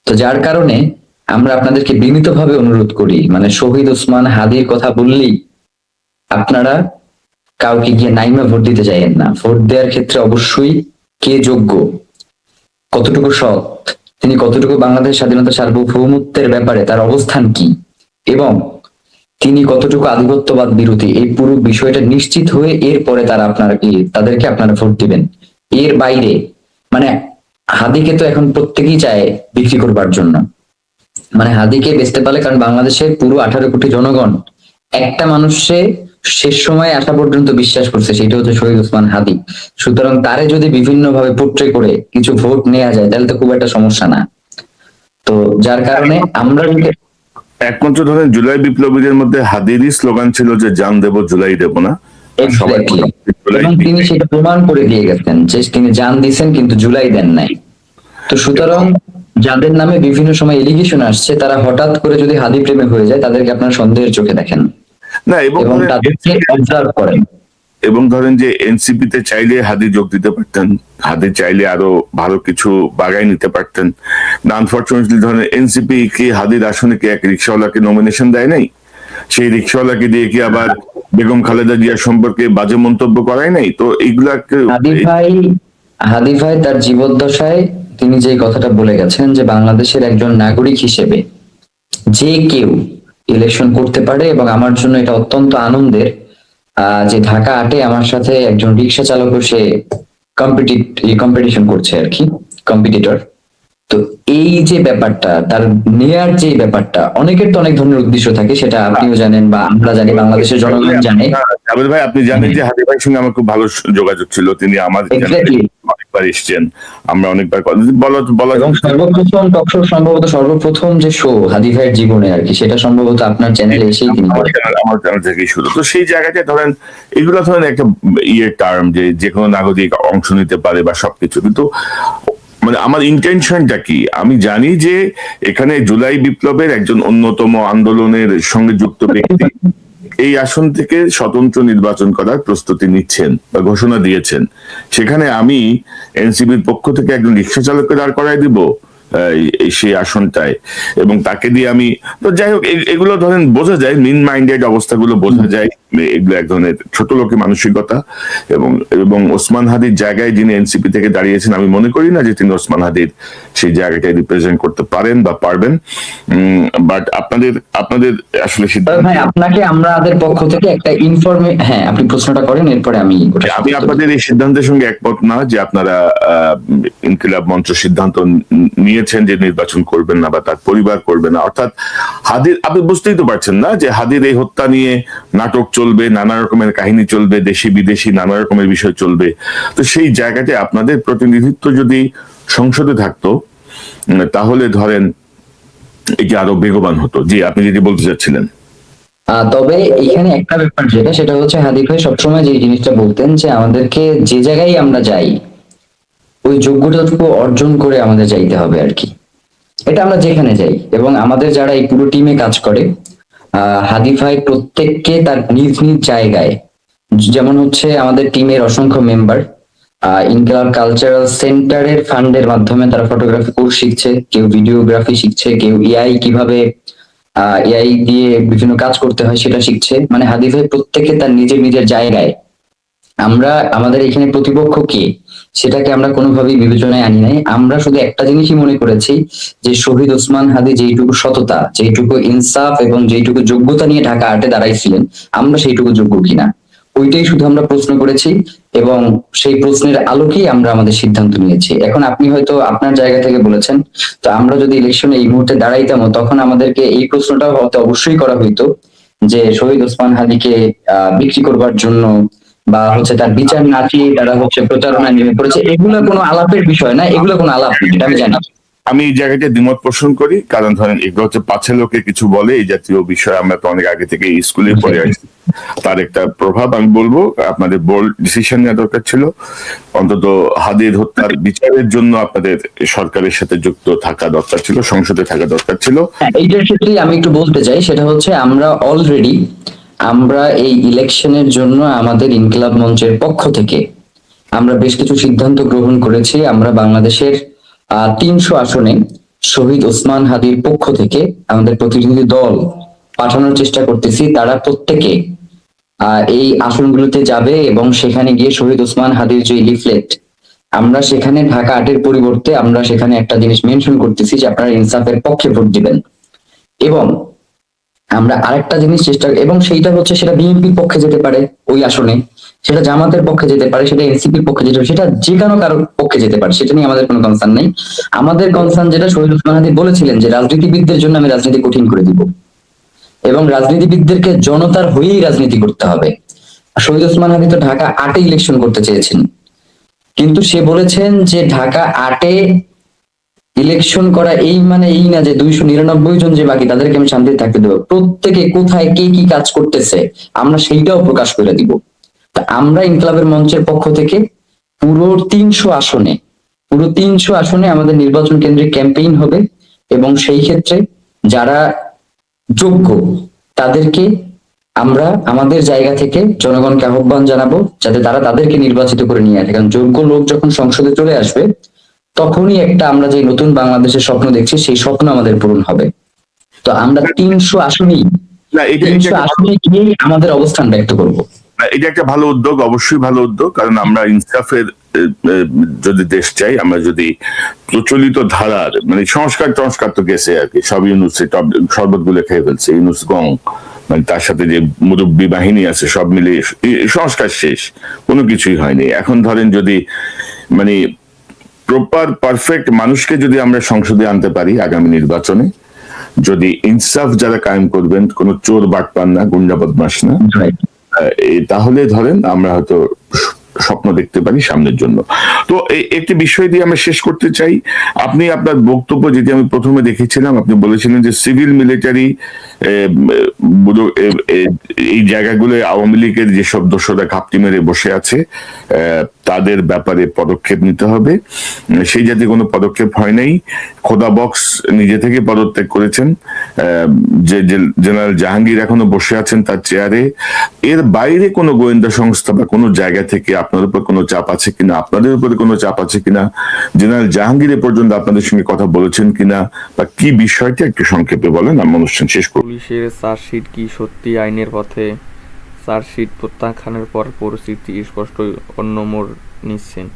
তো যার কারণে আমরা আপনাদেরকে বিনীতভাবে অনুরোধ করি, মানে শহীদ ওসমান হাদির কথা বললেই আপনারা কাউকে গিয়ে নাইমা ভোট দিতে চাইেন না। ভোট দেওয়ার ক্ষেত্রে অবশ্যই কে যোগ্য, কতটুকু সৎ, তিনি কতটুকু বাংলাদেশ স্বাধীনতা সার্বভৌমত্বের ব্যাপারে তার অবস্থান কি, এবং তিনি কতটুকু আধিপত্যবাদ বিরোধী, এই পুরো বিষয়টা নিশ্চিত হয়ে এরপরে তাদেরকে আপনারা ভোট দিবেন। এর বাইরে মানে হাদিকে তো এখন প্রত্যেকেই চায় বিক্রি করবার জন্য, মানে হাদিকে বেচতে পারলে, কারণ বাংলাদেশের পুরো 18 কোটি জনগণ একটা মানুষে শেষ সময় আসা পর্যন্ত বিশ্বাস করছে, সেটা হচ্ছে শহীদ ওসমান হাদি। সুতরাং তারে যদি বিভিন্ন ভাবে পোট্রে করে কিছু ভোট নেওয়া যায় তাহলে তো খুব একটা সমস্যা না। তো যার কারণে আমরা একমাত্র ধরেন জুলাই বিপ্লবীদের মধ্যে হাদিরই স্লোগান ছিল যে জান দেব জুলাই দেব না। Exactly. এবং তিনি সেটা প্রমাণ করে দিয়ে গেছেন যে তিনি জান দিয়েছেন কিন্তু জুলাই দেন নাই। তো সুতরাং যাদের নামে বিভিন্ন সময় এলিগেশন আসছে তারা হঠাৎ করে যদি হাদি প্রেমে হয়ে যায় তাদেরকে আপনারা সন্দেহের চোখে দেখেন না, এবং তাদেরকে অবজার্ভ করেন। এবং ধরেন যে এনসিপি তে চাইলে হাদি যোগ দিতে পারতেন, হাদি চাইলে আরো ভালো কিছু বাগাই নিতে পারতেন। না, আনফরচুনেটলি ধরেন এনসিপি কি হাদির আসনে কি এক রিক্সাওয়ালাকে নমিনেশন দেয় নাই? সেই রিক্সাওয়ালাকে দিয়ে কি আবার বেগম খালেদা জিয়া সম্পর্কে বাজে মন্তব্য করাই নাই? তো এইগুলাকে হাদি ভাই তার জীবদ্দশায় তিনি যে কথাটা বলে গেছেন যে বাংলাদেশের একজন নাগরিক হিসেবে যে কেউ ইলেকশন করতে পারে, এবং আমার জন্য এটা অত্যন্ত আনন্দের যে ঢাকা 8-এ আমার সাথে একজন রিক্সা চালক সে কম্পিটিশন করছে আর কি, কম্পিটিটর। তো এই যে ব্যাপারটা, তার নেয়ার যে ব্যাপারটা, অনেকের তো অনেক ধরনের উদ্দেশ্য থাকে, সেটা আপনিও জানেন বা আমরা জানি, বাংলাদেশের জনগণ জানে। জাবেদ ভাই, আপনি জানেন যে হাদি ভাইয়ের সঙ্গে আমার খুব ভালো যোগাযোগ ছিল, তিনি আমার অনেকবার এসছেন, আমরা অনেকবার বলা এবং সর্বপ্রথম টকশো সম্ভবত সর্বপ্রথম যে শো হাদি ভাইয়ের জীবনে আর কি, সেটা সম্ভবত আপনার চ্যানেলে এসেই তিনি আমার চ্যানেল থেকেই শুরু। তো সেই জায়গাটা ধরেন এগুলো ধরেন একটা টার্ম যে কোনো নাগরিক অংশ নিতে পারে বা সবকিছু, কিন্তু মানে আমার ইন্টেনশনটা কি, আমি জানি যে এখানে জুলাই বিপ্লবের একজন অন্যতম আন্দোলনের সঙ্গে যুক্ত ব্যক্তি এই আসন থেকে স্বতন্ত্র নির্বাচন করার প্রস্তুতি নিচ্ছেন বা ঘোষণা দিয়েছেন। সেখানে আমি এনসিপির পক্ষ থেকে একজন রিক্সা চালককে দাঁড় করাই দিব সেই আসনটায়, এবং তাকে দিয়ে আমি, তো যাই হোক, এগুলো ধরেন বোঝা যায়, মিন মাইন্ডেড অবস্থাগুলো বোঝা যায়, এগুলো এক ধরনের ছোট লোকের মানসিকতা। এবং ওসমান হাদির জায়গায় যিনি এনসিপি থেকে দাঁড়িয়েছেন, আমি মনে করি না যে তিনি ওসমান হাদির সেই জায়গাটায় রিপ্রেজেন্ট করতে পারেন বা পারবেন। বাট আপনাদের আসলে ভাই, আপনাকে আমাদের পক্ষ থেকে একটা হ্যাঁ, আপনি প্রশ্নটা করেন, এরপরে আমি আপনাদের এই সিদ্ধান্তের সঙ্গে একমত না যে আপনারা ইনকিলাব মঞ্চ সিদ্ধান্ত নিয়েছেন যে নির্বাচন করবেন না বা তার পরিবার করবে না। অর্থাৎ হাদির, আপনি বুঝতেই তো পারছেন না যে হাদির এই হত্যা নিয়ে নাটক চলবে, নানা রকমের কাহিনী চলবে, দেশি বিদেশি নানা রকমের বিষয় চলবে। তো সেই জায়গাতে আপনাদের প্রতিনিধিত্ব যদি সংসদে থাকতো তাহলে ধরেন এটি আরো বেগবান হতো। জি, আপনি যেটি বলতে চাচ্ছিলেন। তবে এখানে একটা ব্যাপার সেটা হচ্ছে হাদি ভাই সবসময় যে জিনিসটা বলতেন যে আমাদেরকে যে জায়গায় আমরা যাই ওই যোগ্যতাটুকু অর্জন করে আমাদের যাইতে হবে আর কি। এটা আমরা যেখানে যাই, এবং আমাদের যারা এই পুরো টিমে কাজ করে হাদি ভাই প্রত্যেককে তার নিজ নিজ জায়গায়, যেমন হচ্ছে আমাদের টিমের অসংখ্য মেম্বার ইনকিলাব কালচারাল সেন্টারের ফান্ডের মাধ্যমে তারা ফটোগ্রাফি কোর্স শিখছে, কেউ ভিডিওগ্রাফি শিখছে, কেউ এআই কিভাবে এআই দিয়ে বিভিন্ন কাজ করতে হয় সেটা শিখছে। মানে হাদি ভাই প্রত্যেকে তার নিজের নিজের জায়গায় আমরা আমাদের এখানে প্রতিপক্ষ কে সেটাকে আমরা কোনোভাবেই বিবেচনায় আনি নাই। আমরা শুধু একটা জিনিসই মনে করেছি যে শহীদ ওসমান হাদী যেইটুকু সততা, যেইটুকু ইনসাফ এবং যেইটুকু যোগ্যতা নিয়ে ঢাকা আটে দাঁড়াইছিলেন, আমরা সেইটুকু যোগ্য কিনা, ওইটাই শুধু আমরা প্রশ্ন করেছি এবং সেই প্রশ্নের আলোকেই আমরা আমাদের সিদ্ধান্ত নিয়েছি। এখন আপনি হয়তো আপনার জায়গা থেকে বলেছেন, তো আমরা যদি ইলেকশনে এই মুহূর্তে দাঁড়াইতাম তখন আমাদেরকে এই প্রশ্নটা হয়তো অবশ্যই করা হইতো যে শহীদ ওসমান হাদীকে বিক্রি করবার জন্য বা হচ্ছে তার বিচার না চেয়ে তারা হচ্ছে প্রচারণায় নেমে পড়েছে, এগুলো কোনো আলাপের বিষয় না, এগুলো কোনো আলাপ না, এটা আমি জানি। আমি এই জায়গাটা দ্বিমত পোষণ করি, কারণ ধরেন এগুলো হচ্ছে পাছে লোকে কিছু বলে এই জাতীয় বিষয়, আমরা তো অনেক আগে থেকে স্কুলে পড়ে আসছি, তার একটা প্রভাব। আমি বলবো আপনাদের বোল্ড ডিসিশন নেওয়া দরকার ছিল, অন্তত হাদীর হত্যার বিচারের জন্য আপনাদের সরকারের সাথে যুক্ত থাকা দরকার ছিল, সংসদে থাকা দরকার ছিল। এইটার ক্ষেত্রে আমি একটু বলতে চাই, সেটা হচ্ছে আমরা এই ইলেকশনের জন্য আমাদের ইনকিলাব মঞ্চের পক্ষ থেকে আমরা বেশ কিছু সিদ্ধান্ত গ্রহণ করেছি। আমরা বাংলাদেশের 300 আসনে শহীদ ওসমান হাদীর পক্ষ থেকে আমাদের প্রতিনিধি দল পাঠানোর চেষ্টা করতেছি। তারা প্রত্যেকে এই আসনগুলোতে যাবে এবং সেখানে গিয়ে শহীদ ওসমান হাদীর যে লিফলেট, আমরা সেখানে ঢাকা 8-এর পরিবর্তে আমরা সেখানে একটা জিনিস মেনশন করতেছি যে আপনারা ইনসাফের পক্ষে ভোট দিবেন। এবং আমরা আরেকটা জিনিস এবং সেইটা হচ্ছে সেটা বিএনপির পক্ষে যেতে পারে ওই আসনে, সেটা জামাতের পক্ষে যেতে পারে, সেটা এনসিপির পক্ষে যেতে পারে, সেটা যে কোনো কারোর পক্ষে যেতে পারে, সেটা নিয়ে আমাদের কোনো কনসার্ন নেই। আমাদের কনসার্ন যেটা শহীদ ওসমান হাদী বলেছিলেন যে রাজনীতিবিদদের জন্য আমি রাজনীতি কঠিন করে দিব এবং রাজনীতিবিদদেরকে জনতার হয়েই রাজনীতি করতে হবে। শহীদ ওসমান হাদী তো ঢাকা 8-এ ইলেকশন করতে চেয়েছেন, কিন্তু সে বলেছেন যে ঢাকা 8-এ ইলেকশন করা এই না যে 299 জন যে বাকি তাদেরকে আমি শান্তিতে থাকতে দেবো, প্রত্যেকে কোথায় কে কি কাজ করতেছে আমরা সেইটাও প্রকাশ করে দিব। তা আমরা ইনকিলাবের মঞ্চের পক্ষ থেকে পুরো 300 আসনে আমাদের নির্বাচন কেন্দ্রে ক্যাম্পেইন হবে এবং সেই ক্ষেত্রে যারা যোগ্য তাদেরকে আমরা আমাদের জায়গা থেকে জনগণকে আহ্বান জানাবো যাতে তারা তাদেরকে নির্বাচিত করে নিয়ে আসে, কারণ যোগ্য লোক যখন সংসদে চলে আসবে তখনই একটা আমরা যে নতুন বাংলাদেশের স্বপ্ন দেখছি সেই স্বপ্ন আমাদের পূরণ হবে। তো আমরা 300 আসনেই না, এটা গিয়েই আমাদের অবস্থান ব্যক্ত করব। এটা একটা ভালো উদ্যোগ, অবশ্যই ভালো উদ্যোগ, কারণ আমরা ইনসাফের যদি দেশ চাই, আমরা যদি প্রচলিত ধারার মানে সংস্কার তো গেছে আর কি, সব ইউনুস শরবত গুলো খেয়ে ফেলছে, ইউনুস গং মানে তার সাথে যে মুরব্বী বাহিনী আছে সব মিলে সংস্কার শেষ, কোনো কিছুই হয়নি। এখন ধরেন যদি মানে প্রপার পারফেক্ট মানুষকে যদি আমরা সংসদে আনতে পারি আগামী নির্বাচনে, যদি ইনসাফ যারা কায়েম করবেন, কোনো চোর বাটপার না, গুন্ডা বদমাশ না, তাহলে ধরেন আমরা হয়তো স্বপ্ন দেখতে পারি সামনের জন্য। তো একটি বিষয় দিয়ে আমরা শেষ করতে চাই। আপনি আপনার বক্তব্য যেটি আমি প্রথমে দেখেছিলাম, আপনি বলেছিলেন যে সিভিল মিলিটারি এই জায়গাগুলো আওয়ামী লীগের যেসব দোষরা ঘাপটি মেরে বসে আছে তাদের ব্যাপারে পদক্ষেপ নিতে হবে। সেই জাতীয় কোনো পদক্ষেপ হয় নাই। খোদা বক্স নিজে থেকে পদত্যাগ করেছেন, যে জেনারেল জাহাঙ্গীর এখনো বসে আছেন তার চেয়ারে। এর বাইরে কোনো গোয়েন্দা সংস্থা বা কোনো জায়গা থেকে আপনার উপর কোনো চাপ আছে কিনা, আপনাদের উপরে কোনো চাপ আছে কিনা, জেনারেল জাহাঙ্গীর এ পর্যন্ত আপনাদের সঙ্গে কথা বলেছেন কিনা, বা কি বিষয়টা একটু সংক্ষেপে বলেন, আমি অনুষ্ঠান শেষ করব। পুলিশের চার্জশিট কি সত্যি আইনের পথে? চার্জশিট প্রত্যাখ্যানের পর পরিস্থিতি স্পষ্ট অন্য মোড় নিচ্ছেন,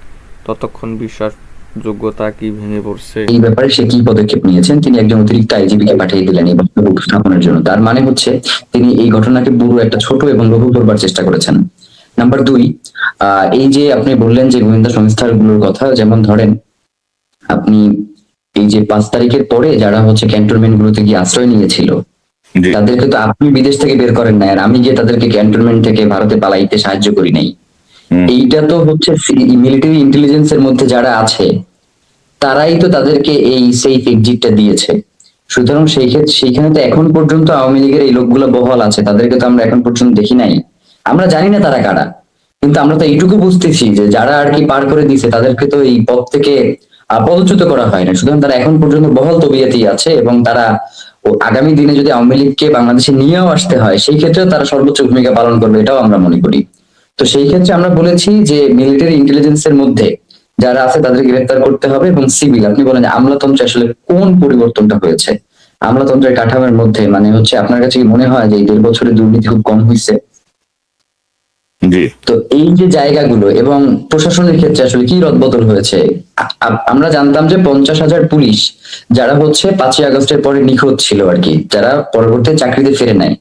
ততক্ষণ বিশ্বাসযোগ্যতা কি ভেঙে পড়ছে? এই ব্যাপারে সে কি পদক্ষেপ নিয়েছেন? তিনি একজন অতিরিক্ত আইজিপি কে পাঠিয়ে দিলেন এই বক্তব্য উপস্থাপনের জন্য। তার মানে হচ্ছে তিনি এই ঘটনাকে পুরো একটা ছোট এবং লঘু করবার চেষ্টা করেছেন। নাম্বার 2, এই যে আপনি বললেন যে গোয়েন্দা সংস্থাগুলোর কথা, যেমন ধরেন আপনি এই যে 5 তারিখের পরে যারা হচ্ছে ক্যান্টনমেন্ট গুলোতে গিয়ে আশ্রয় নিয়েছিল তাদেরকে তো আপনি বিদেশ থেকে বের করেন নাই, আর আমি গিয়ে তাদেরকে ক্যান্টনমেন্ট থেকে ভারতে পালাইতে সাহায্য করি নাই। এইটা তো হচ্ছে মিলিটারি ইন্টেলিজেন্স এর মধ্যে যারা আছে তারাই তো তাদেরকে এই সেফ এক্সিটটা দিয়েছে। সুতরাং সেইখানে তো এখন পর্যন্ত আওয়ামী লীগের এই লোকগুলো বহাল আছে, তাদেরকে তো আমরা এখন পর্যন্ত দেখি নাই। আমরা জানি না তারা কারা, কিন্তু আমরা তো এইটুকু বুঝতেছি যে যারা আর কি পার করে দিছে তাদেরকে তো এই পদ থেকে পদচ্যুত করা হয় না। সুতরাং তারা এখন পর্যন্ত বহাল তবিয়তেই আছে এবং তারা আগামী দিনে যদি আওয়ামী লীগকে বাংলাদেশে নিয়েও আসতে হয় সেই ক্ষেত্রেও তারা সর্বোচ্চ ভূমিকা পালন করবে, এটাও আমরা মনে করি। তো সেই ক্ষেত্রে আমরা বলেছি যে মিলিটারি ইন্টেলিজেন্স এর মধ্যে যারা আছে তাদের গ্রেফতার করতে হবে। এবং সিভিল, আপনি বলেন যে আমলাতন্ত্রে আসলে কোন পরিবর্তনটা হয়েছে আমলাতন্ত্রের কাঠামোর মধ্যে, মানে হচ্ছে আপনার কাছে কি মনে হয় যে এই 1.5 বছরে দুর্নীতি খুব কম হয়েছে? জি। তো এই যে জায়গাগুলো এবং প্রশাসনের ক্ষেত্রে আসলে কি রদবদল হয়েছে, আমরা জানতাম যে 50,000 পুলিশ যারা হচ্ছে 5ই আগস্টের পরে নিখোঁজ ছিল আর কি, যারা পরবর্তী চাকরিতে ফিরে নেয়,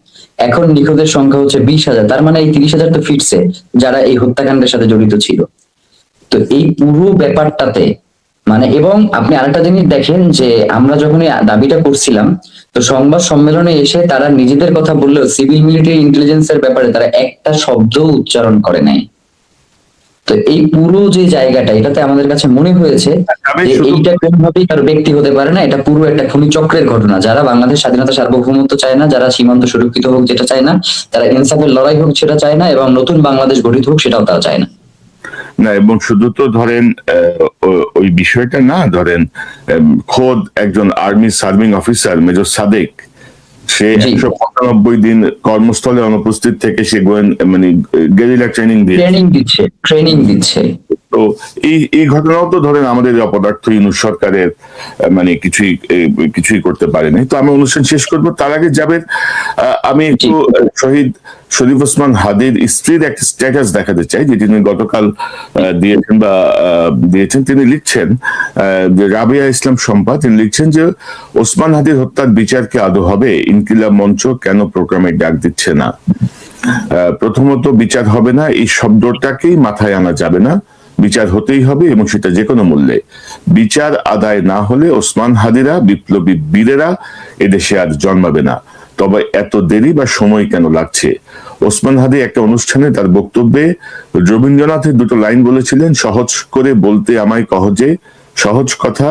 এখন নিখোঁজের সংখ্যা হচ্ছে 20,000। তার মানে এই 30,000 তো ফিরছে যারা এই হত্যাকাণ্ডের সাথে জড়িত ছিল। তো এই পুরো ব্যাপারটাতে মানে, এবং আপনি আরেকটা জিনিস দেখেন যে আমরা যখন এই দাবিটা করছিলাম, তো সংবাদ সম্মেলনে এসে তারা নিজেদের কথা বললেও সিভিল মিলিটারি ইন্টেলিজেন্সের ব্যাপারে তারা একটা শব্দ উচ্চারণ করে নাই। তো এই পুরো যে জায়গাটা, এটাতে আমাদের কাছে মনে হয়েছে আমি যে শুধু এইটা কোনোভাবেই কারো ব্যক্তি হতে পারে না, এটা পুরো একটা খুনি চক্রের ঘটনা। যারা বাংলাদেশ স্বাধীনতা সার্বভৌমত্ব চায় না, যারা সীমান্ত সুরক্ষিত হোক যেটা চায় না, তারা ইনসাফের লড়াই হোক সেটা চায় না, এবং নতুন বাংলাদেশ গঠিত হোক সেটাও তারা চায় না। না, এবং শুধু তো ধরেন ওই বিষয়টা না, ধরেন খোদ একজন army serving officer major Sadek, সে জি। 195 দিন কর্মস্থলে অনুপস্থিত থেকে সে মানে গেরিলা ট্রেনিং দিয়ে, ট্রেনিং দিচ্ছে। তো এই ঘটনাও তো ধরেন আমাদের অপদার্থ ইউনূস সরকারের মানে কিছুই করতে পারেনি। তো আমি অনুষ্ঠান শেষ করব, তার আগে যাবেন আমি একটু শহীদ শরীফ ওসমান হাদির স্ত্রীর একটা স্ট্যাটাস দেখাতে চাই, যে তিনি গতকাল দিয়েছেন। তিনি লিখছেন যে রাবিয়া ইসলাম শম্পা, তিনি লিখছেন যে ওসমান হাদির হত্যার বিচার কি আদৌ হবে? ইনকিলাব মঞ্চ কেন প্রোগ্রামে ডাক দিচ্ছে না? প্রথমত, বিচার হবে না এই শব্দটাকেই মাথায় আনা যাবে না। বিচার হতেই হবে, এবং সেটা যে কোনো মূল্যে। বিচার আদায় না হলে ওসমান হাদিরা, বিপ্লবী বীরেরা এদেশে আর জন্মাবে না। তবে এত দেরি বা সময় কেন লাগছে? ওসমান হাদি একটা অনুষ্ঠানে তার বক্তব্যে রবীন্দ্রনাথের দুটো লাইন বলেছিলেন, সহজ করে বলতে আমায় কহজে, সহজ কথা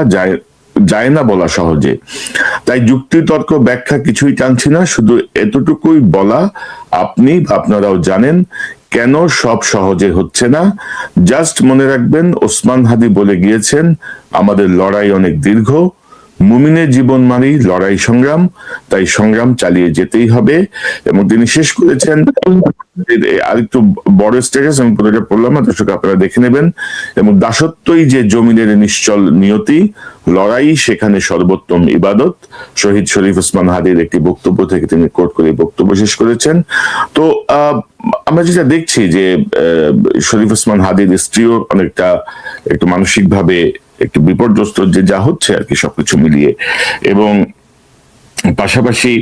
যায় না বলা সহজে। তাই যুক্তি তর্ক ব্যাখ্যা কিছুই টানছি না, শুধু এতটুকুই বলা, আপনি আপনারাও জানেন কেন সব সহজে হচ্ছে না। জাস্ট মনে রাখবেন, ওসমান হাদি বলে গিয়েছেন, আমাদের লড়াই অনেক দীর্ঘ, মুমিনের জীবন মানেই লড়াই সংগ্রাম, তাই সংগ্রাম চালিয়ে যেতেই হবে। এবং তিনি শেষ করেছেন আরেকটু বড় স্টেটাস, আমি পুরোটা পড়লাম না, দর্শক আপনারা দেখে নেবেন। এবং দাসত্বই যে জমিনের নিশ্চল নিয়তি, লড়াই সেখানে সর্বোত্তম ইবাদত। শহীদ শরীফ ওসমান হাদির একটি বক্তব্য থেকে তিনি কোট করে বক্তব্য শেষ করেছেন। তো আমরা যেটা দেখছি যে শরীফ ওসমান হাদির স্ত্রীও অনেকটা একটু মানসিক ভাবে একটু বিপর্যস্ত, যে যা হচ্ছে আর কি সবকিছু মিলিয়ে। এবং পাশাপাশি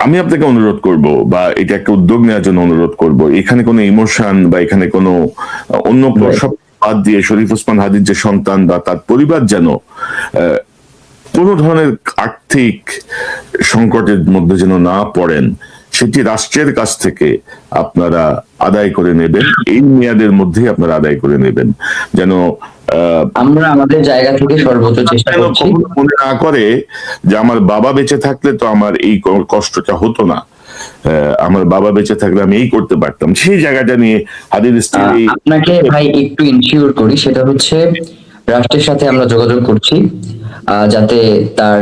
আমি আপনাকে অনুরোধ করব, বা এটা একটা উদ্যোগ নেওয়ার জন্য অনুরোধ করব, এখানে কোনো ইমোশন বা এখানে কোনো অন্য সব বাদ দিয়ে শরীফ ওসমান হাদির যে সন্তান বা তার পরিবার যেন কোন ধরনের আর্থিক সংকটের মধ্যে যেন না পড়েন, সেটি রাষ্ট্রের কাছ থেকে আপনারা আদায় করে নেবেন, এই মেয়াদের মধ্যেই আপনারা আদায় করে নেবেন, যেন আমরা আমাদের জায়গা থেকে সর্বোচ্চ চেষ্টা করছি। মনে না করে যে আমার বাবা বেঁচে থাকলে তো আমার এই কষ্টটা হতো না, আমার বাবা বেঁচে থাকলে আমি এই করতে পারতাম, সেই জায়গাটা নিয়ে হাদির স্ত্রী। আপনাকে ভাই একটু ইনশিওর করি, সেটা হচ্ছে রাষ্ট্রের সাথে আমরা যোগাযোগ করছি যাতে তার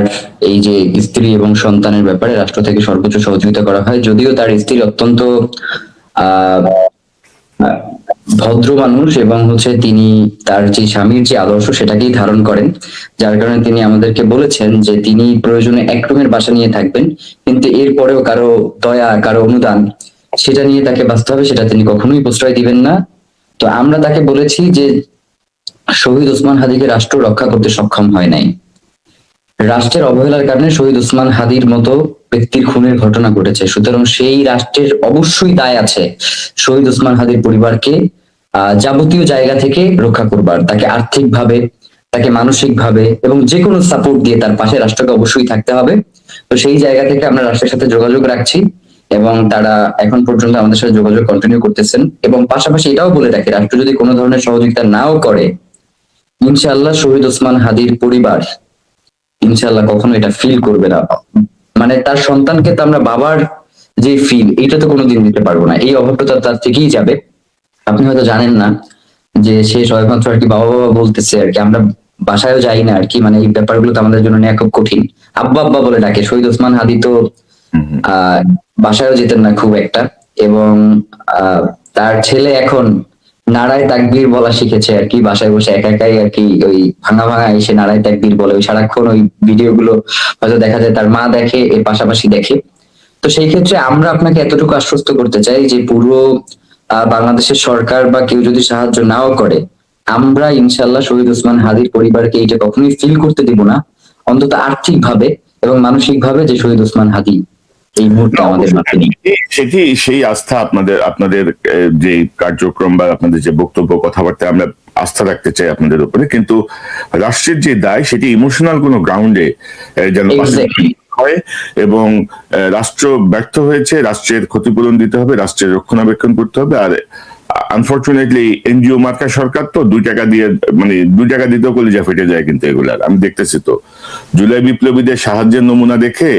এই যে স্ত্রী এবং সন্তানের ব্যাপারে রাষ্ট্র থেকে সর্বোচ্চ সহযোগিতা করা হয়। যদিও তার স্ত্রী অত্যন্ত ভদ্র মানুষ, এবং হচ্ছে তিনি তার যে স্বামীর যে আদর্শ সেটাকেই ধারণ করেন, যার কারণে তিনি আমাদেরকে বলেছেন যে তিনি প্রয়োজনে এক রুমের বাসা নিয়ে থাকবেন, কিন্তু এরপরেও কারো দয়া, কারো অনুদান সেটা নিয়ে তাকে বাঁচতে হবে, সেটা তিনি কখনোই প্রশ্রয় দিবেন না। তো আমরা তাকে বলেছি যে শহীদ ওসমান হাদিকে রাষ্ট্র রক্ষা করতে সক্ষম হয় নাই, রাষ্ট্রের অবহেলার কারণে শহীদ ওসমান হাদির মতো ব্যক্তির খুনের ঘটনা ঘটেছে। সুতরাং সেই রাষ্ট্রের অবশ্যই দায় আছে শহীদ ওসমান হাদির পরিবারকে যাবতীয় জায়গা থেকে রক্ষা করবার, তাকে আর্থিকভাবে, তাকে মানসিকভাবে এবং যে কোনো সাপোর্ট দিয়ে তার পাশে রাষ্ট্রকে অবশ্যই থাকতে হবে। তো সেই জায়গা থেকে আমরা রাষ্ট্রের সাথে যোগাযোগ রাখছি, এবং তারা এখন পর্যন্ত আমাদের সাথে যোগাযোগ কন্টিনিউ করতেছেন। এবং পাশাপাশি এটাও বলে রাখি, রাষ্ট্র যদি কোনো ধরনের সহযোগিতা নাও করে, ইনশাআল্লাহ শহীদ ওসমান হাদির পরিবার ইনশাআল্লাহ কখনো এটা ফিল করবে না। মানে তার সন্তানকে তো আমরা বাবার যে ফিল, এটা তো কোনোদিন দিতে পারবো না, এই অভাবটা তার থেকেই যাবে। আপনি হয়তো জানেন না যে সে সবেমাত্র আর কি বাবা বাবা বলতেছে আর কি, আমরা বাসায়ও যাই না আর কি, মানে এই ব্যাপারগুলো তো আমাদের জন্য নেওয়া খুব কঠিন। আব্বা আব্বা বলে ডাকে। শহীদ ওসমান হাদি তো বাসায়ও যেতেন না খুব একটা, এবং তার ছেলে এখন নারায় তাকবীর বলা শিখেছে আর কি, বাসায় বসে একা একাই আর কি ওই ভাঙা ভাঙা এসে নারায় তাকবীর বলে, ওই সারাক্ষণ ওই ভিডিও গুলো হয়তো দেখা যায়, তার মা দেখে, এর পাশাপাশি দেখে। তো সেই ক্ষেত্রে আমরা আপনাকে এতটুকু আশ্বস্ত করতে চাই যে পুরো বাংলাদেশের সরকার বা কেউ যদি সাহায্য নাও করে, আমরা ইনশাল্লাহ শহীদ ওসমান হাদির পরিবারকে এটা কখনোই ফিল করতে দিব না, অন্তত আর্থিক ভাবে এবং মানসিক ভাবে, যে শহীদ ওসমান হাদি এই মুহূর্তে আমাদের মাঝে নেই। সেটি সেই আস্থা আপনাদের যে কার্যক্রম বা আপনাদের যে বক্তব্য কথাবার্তা আমরা আস্থা রাখতে চাই আপনাদের উপরে, কিন্তু রাষ্ট্রের যে দায় সেটি ইমোশনাল কোনো গ্রাউন্ডে যেন হয়, এবং রাষ্ট্র ব্যর্থ হয়েছে, রাষ্ট্রের ক্ষতিপূরণ দিতে হবে, রাষ্ট্রের রক্ষণাবেক্ষণ করতে হবে। আর আনফরচুনেটলি এনজিও মার্কা সরকার তো 2 টাকা দিয়ে, মানে 2 টাকা দিতেও কলিজা ফেটে যায়। কিন্তু এগুলার আমি দেখতেছি তো, জুলাই বিপ্লবীদের সাহায্যের নমুনা দেখে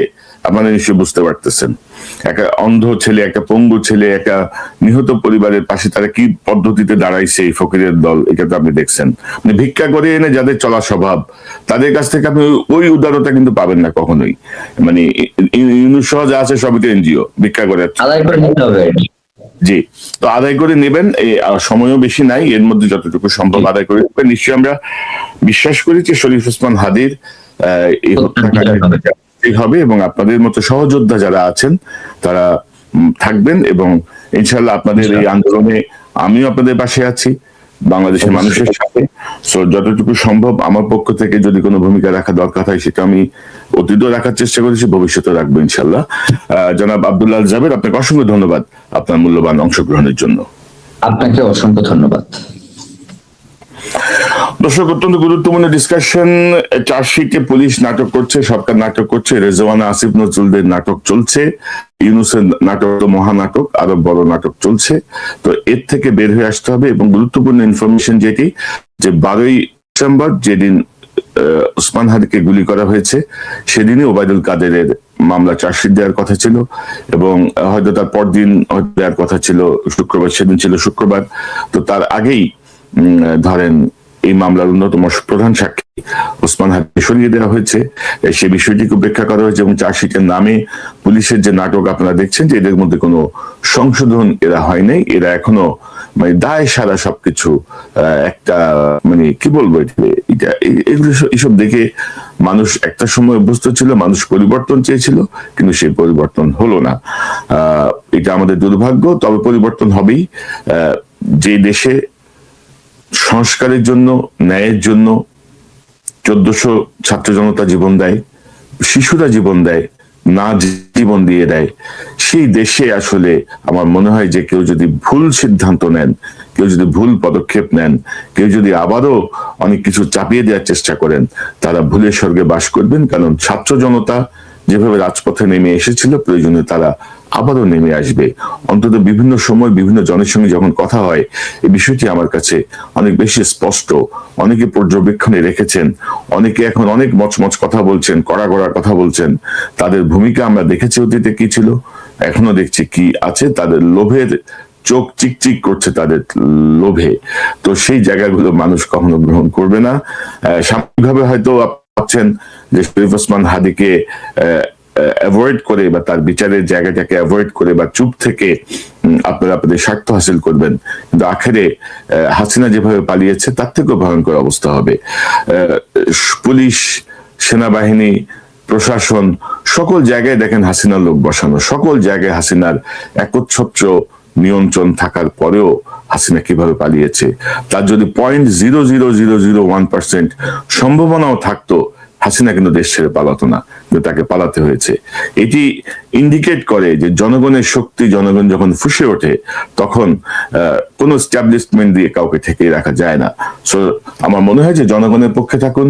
আপনারা নিশ্চয়ই বুঝতে পারতেছেন, একটা অন্ধ ছেলে, একটা পঙ্গু ছেলে, একটা নিহত পরিবারের পাশে তারা কি পদ্ধতিতে দাঁড়াইছে এই ফকিরের দল, এটা তো আপনি দেখছেন। মানে ভিক্ষা করে এনে যাদের চলা স্বভাব, তাদের কাছ থেকে আপনি ওই উদারতা কিন্তু পাবেন না কখনোই। মানে ইউনুস সহ যা আছে সবই তো এনজিও, ভিক্ষা করে আদায় করে নিতে হবে। জি, তো আদায় করে নেবেন, সময়ও বেশি নাই, এর মধ্যে যতটুকু সম্ভব আদায় করে নেবেন। নিশ্চয়ই আমরা বিশ্বাস করি যে শরীফ ওসমান হাদির এই হত্যাকাণ্ড হবে, এবং আপনাদের মতো সহযোদ্ধা যারা আছেন তারা থাকবেন, এবং ইনশাল্লাহ আপনাদের এই আন্দোলনে আমিও আপনাদের পাশে আছি, বাংলাদেশের মানুষের সাথে। সো যতটুকু সম্ভব আমার পক্ষ থেকে যদি কোনো ভূমিকা রাখা দরকার হয় সেটা আমি অতীতও রাখার চেষ্টা করেছি, ভবিষ্যতে রাখবো ইনশাল্লাহ। জনাব আব্দুল্লাহ আল জাবের, আপনাকে অসংখ্য ধন্যবাদ আপনার মূল্যবান অংশগ্রহণের জন্য। আপনাকে অসংখ্য ধন্যবাদ। দর্শক, অত্যন্ত গুরুত্বপূর্ণ ডিসকাশন। চার্জশিটে পুলিশ নাটক করছে, সরকার নাটক করছে, রেজওয়ানা আসিফ নজরুলদের নাটক চলছে, ইউনুসের নাটক তো মহানাটক, আরো বড় নাটক চলছে। তো এর থেকে বের হয়ে আসতে হবে, এবং গুরুত্বপূর্ণ ইনফরমেশন যেটি, যে 12ই ডিসেম্বর যেদিন ওসমান হাদিকে গুলি করা হয়েছে, সেদিনই ওবায়দুল কাদেরের মামলা চার্জশিট দেওয়ার কথা ছিল, এবং হয়তো তার পরদিন দেওয়ার কথা ছিল শুক্রবার, সেদিন ছিল শুক্রবার। তো তার আগেই ধরেন এই মামলার অন্যতম প্রধান সাক্ষী ওসমান হাদিকে সরিয়ে দেওয়া হয়েছে, সে বিষয়টিকে উপেক্ষা করা হয়েছে, এবং চার্জশিটের নামে পুলিশের যে নাটক আপনারা দেখছেন, যে এদের মধ্যে কোনো সংশোধন এরা হয় নাই, এরা এখনো মানে দায় সারা সবকিছু একটা, মানে কি বলবো, এটা এগুলো এসব দেখে মানুষ একটা সময় অভ্যস্ত ছিল, মানুষ পরিবর্তন চেয়েছিল, কিন্তু সেই পরিবর্তন হলো না। এটা আমাদের দুর্ভাগ্য, তবে পরিবর্তন হবেই। যে দেশে সংস্কারের জন্য, ন্যায়ের জন্য 1400 ছাত্র জনতা জীবন দেয়, শিশুরা জীবন দেয়, না জীবন দিয়ে দেয়, সেই দেশে আসলে আমার মনে হয় যে কেউ যদি ভুল সিদ্ধান্ত নেন, কেউ যদি ভুল পদক্ষেপ নেন, কেউ যদি আবারও অনেক কিছু চাপিয়ে দেওয়ার চেষ্টা করেন, তারা ভুলের স্বর্গে বাস করবেন। কারণ ছাত্র জনতা যেভাবে রাজপথে নেমে এসেছিল, প্রয়োজনে তারা আবারও নেমে আসবে। অন্তত বিভিন্ন সময় বিভিন্ন জনের সঙ্গে যখন কথা হয়, এই বিষয়টি আমার কাছে অনেক বেশি স্পষ্ট। অনেকে পর্যবেক্ষণে রেখেছেন, অনেকে এখন অনেক মচমচ কথা বলছেন, কড়া কড়া কথা বলছেন। তাদের ভূমিকা আমরা দেখেছি অতীতে কি ছিল, এখনো দেখছি কি আছে। তাদের লোভের চোখ চিকচিক করছে, তাদের লোভে। তো সেই জায়গাগুলো মানুষ কখনো গ্রহণ করবে না। সাময়িকভাবে হয়তো ভাবছেন যে শরীফ ওসমান হাদিকে অ্যাভয়েড করে, বা তার বিচারের জায়গাটাকে অ্যাভয়েড করে, বা চুপ থেকে আপনারা আপনাদের স্বার্থ হাসিল করবেন, কিন্তু আখেরে হাসিনা যেভাবে পালিয়েছে তার থেকেও ভয়ঙ্কর অবস্থা হবে। পুলিশ, সেনাবাহিনী, প্রশাসন, সকল জায়গায় দেখেন হাসিনার লোক বসানো, সকল জায়গায় হাসিনার একচ্ছত্র নিয়ন্ত্রণ থাকার পরেও হাসিনা কিভাবে পালিয়েছে। তার যদি 0.00001% সম্ভাবনাও থাকতো, হাসিনা কিন্তু দেশ ছেড়ে পালাতো না, কিন্তু তাকে পালাতে হয়েছে। এটি ইন্ডিকেট করে যে জনগণের শক্তি, জনগণ যখন ফুঁসে ওঠে, তখন কোনো এস্টাবলিশমেন্ট দিয়ে কাউকে ঠেকিয়ে রাখা যায় না। সো আমার মনে হয় যে জনগণের পক্ষে থাকুন।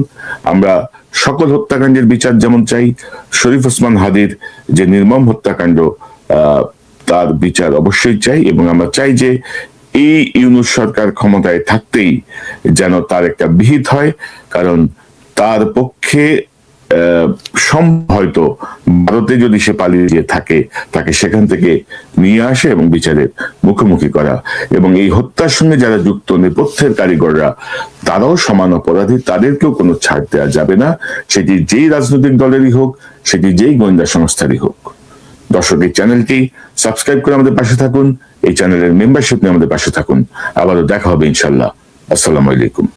আমরা সকল হত্যাকাণ্ডের বিচার যেমন চাই, শরীফ ওসমান হাদির যে নির্মম হত্যাকাণ্ড, তার বিচার অবশ্যই চাই, এবং আমরা চাই যে এই ইউনূস সরকার ক্ষমতায় থাকতেই যেন তার একটা বিহিত হয়। কারণ তার পক্ষে হয়তো ভারতে যদি সে পালিয়ে থাকে, তাকে সেখান থেকে নিয়ে আসে এবং বিচারের মুখোমুখি করা, এবং এই হত্যার সঙ্গে যারা যুক্ত নেপথ্যের কারিগররা, তারাও সমান অপরাধী, তাদেরকেও কোনো ছাড় দেওয়া যাবে না, সেটি যেই রাজনৈতিক দলেরই হোক, সেটি যেই গোয়েন্দা সংস্থারই হোক। দর্শক, এই চ্যানেলটি সাবস্ক্রাইব করে আমাদের পাশে থাকুন, এই চ্যানেলের মেম্বারশিপ নিয়ে আমাদের পাশে থাকুন। আবারও দেখা হবে ইনশাল্লাহ। আসসালামু আলাইকুম।